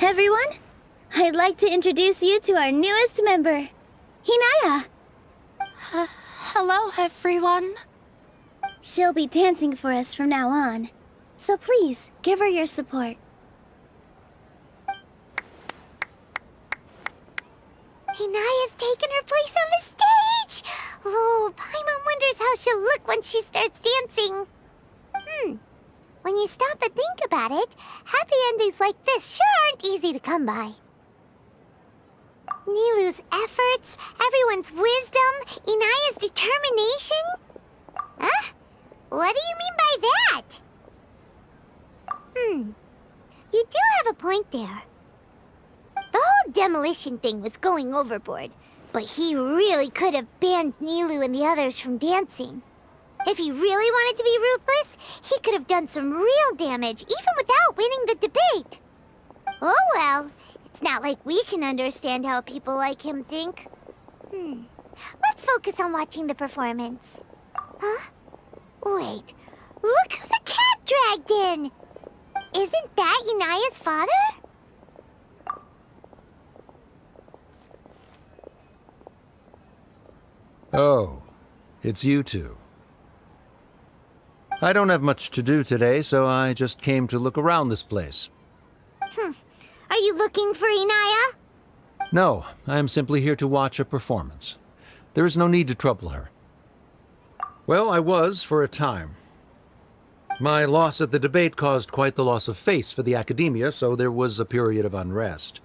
Everyone, I'd like to introduce you to our newest member, Hinaya. Hello, everyone. She'll be dancing for us from now on, so please give her your support. Inaya's taken her place on the stage! Oh, Paimon wonders how she'll look when she starts dancing. When you stop and think about it, happy endings like this sure aren't easy to come by. Nilou's efforts, everyone's wisdom, Inaya's determination? Huh? What do you mean by that? You do have a point there. The whole demolition thing was going overboard, but he really could have banned Nilou and the others from dancing. If he really wanted to be ruthless, he could have done some real damage, even without winning the debate. Oh well, it's not like we can understand how people like him think. Let's focus on watching the performance. Huh? Wait, look who the cat dragged in! Isn't that Inaya's father? Oh, it's you two. I don't have much to do today, so I just came to look around this place. Are you looking for Inaya? No, I am simply here to watch a performance. There is no need to trouble her. Well, I was for a time. My loss at the debate caused quite the loss of face for the academia, so there was a period of unrest.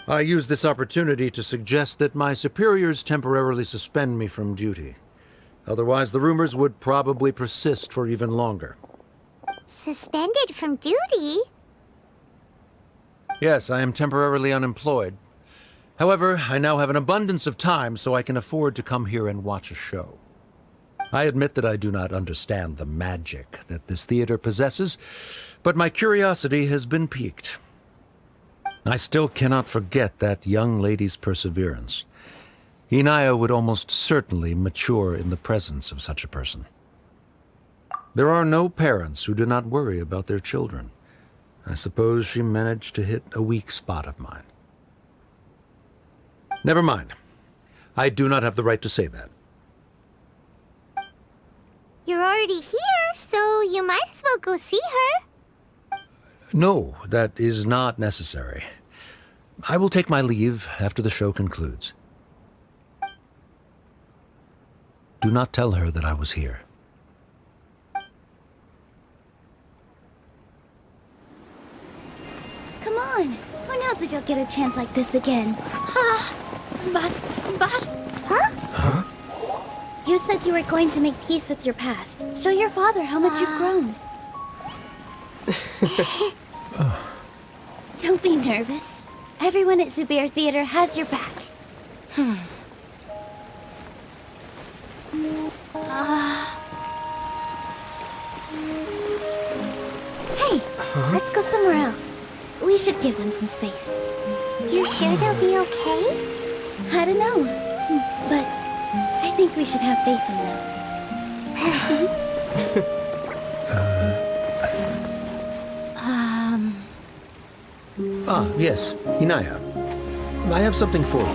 I used this opportunity to suggest that my superiors temporarily suspend me from duty. Otherwise, the rumors would probably persist for even longer. Suspended from duty? Yes, I am temporarily unemployed. However, I now have an abundance of time, so I can afford to come here and watch a show. I admit that I do not understand the magic that this theater possesses, but my curiosity has been piqued. I still cannot forget that young lady's perseverance. Inaya would almost certainly mature in the presence of such a person. There are no parents who do not worry about their children. I suppose she managed to hit a weak spot of mine. Never mind. I do not have the right to say that. You're already here, so you might as well go see her. No, that is not necessary. I will take my leave after the show concludes. Do not tell her that I was here. Come on. Who knows if you'll get a chance like this again? Huh? You said you were going to make peace with your past. Show your father how much you've grown. Don't be nervous. Everyone at Zubair Theater has your back. Hey, let's go somewhere else. We should give them some space. You sure they'll be okay? I don't know, but I think we should have faith in them. Yes, Inaya. I have something for you.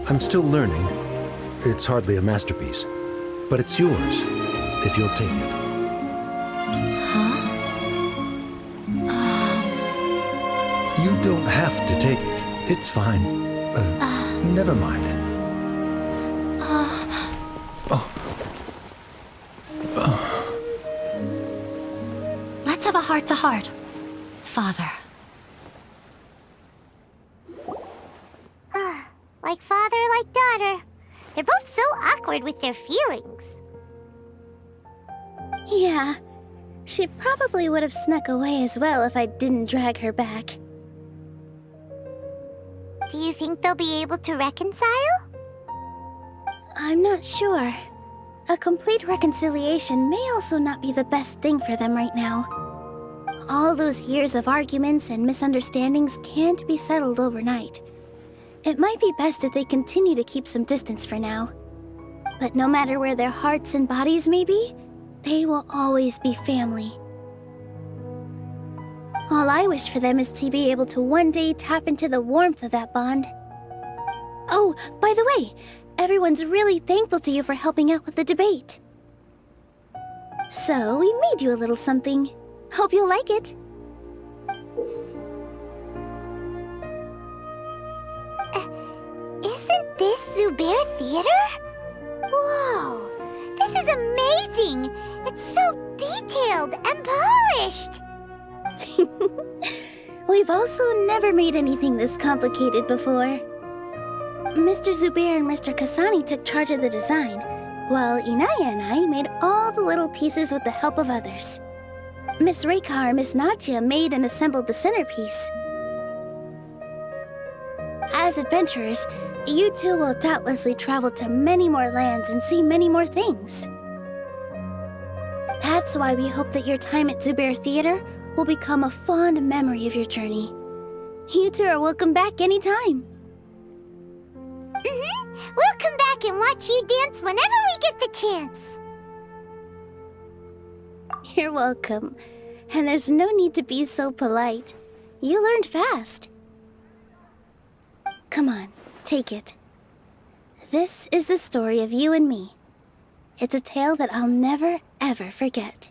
I'm still learning. It's hardly a masterpiece, but it's yours, if you'll take it. You don't have to take it. It's fine. Never mind. Let's have a heart-to-heart. Father. Like father, like daughter. They're both so awkward with their feelings. Yeah, she probably would have snuck away as well if I didn't drag her back. Do you think they'll be able to reconcile? I'm not sure. A complete reconciliation may also not be the best thing for them right now. All those years of arguments and misunderstandings can't be settled overnight. It might be best if they continue to keep some distance for now. But no matter where their hearts and bodies may be, they will always be family. All I wish for them is to be able to one day tap into the warmth of that bond. Oh, by the way, everyone's really thankful to you for helping out with the debate. So, we made you a little something. Hope you'll like it. Isn't this Zubair Theater? Whoa! This is amazing! It's so detailed and polished! We've also never made anything this complicated before. Mr. Zubair and Mr. Kasani took charge of the design, while Inaya and I made all the little pieces with the help of others. Miss Reika or Miss Nadja made and assembled the centerpiece. As adventurers, you two will doubtlessly travel to many more lands and see many more things. That's why we hope that your time at Zubair Theater will become a fond memory of your journey. You two are welcome back anytime. We'll come back and watch you dance whenever we get the chance. You're welcome. And there's no need to be so polite. You learned fast. Come on, take it. This is the story of you and me. It's a tale that I'll never, ever forget.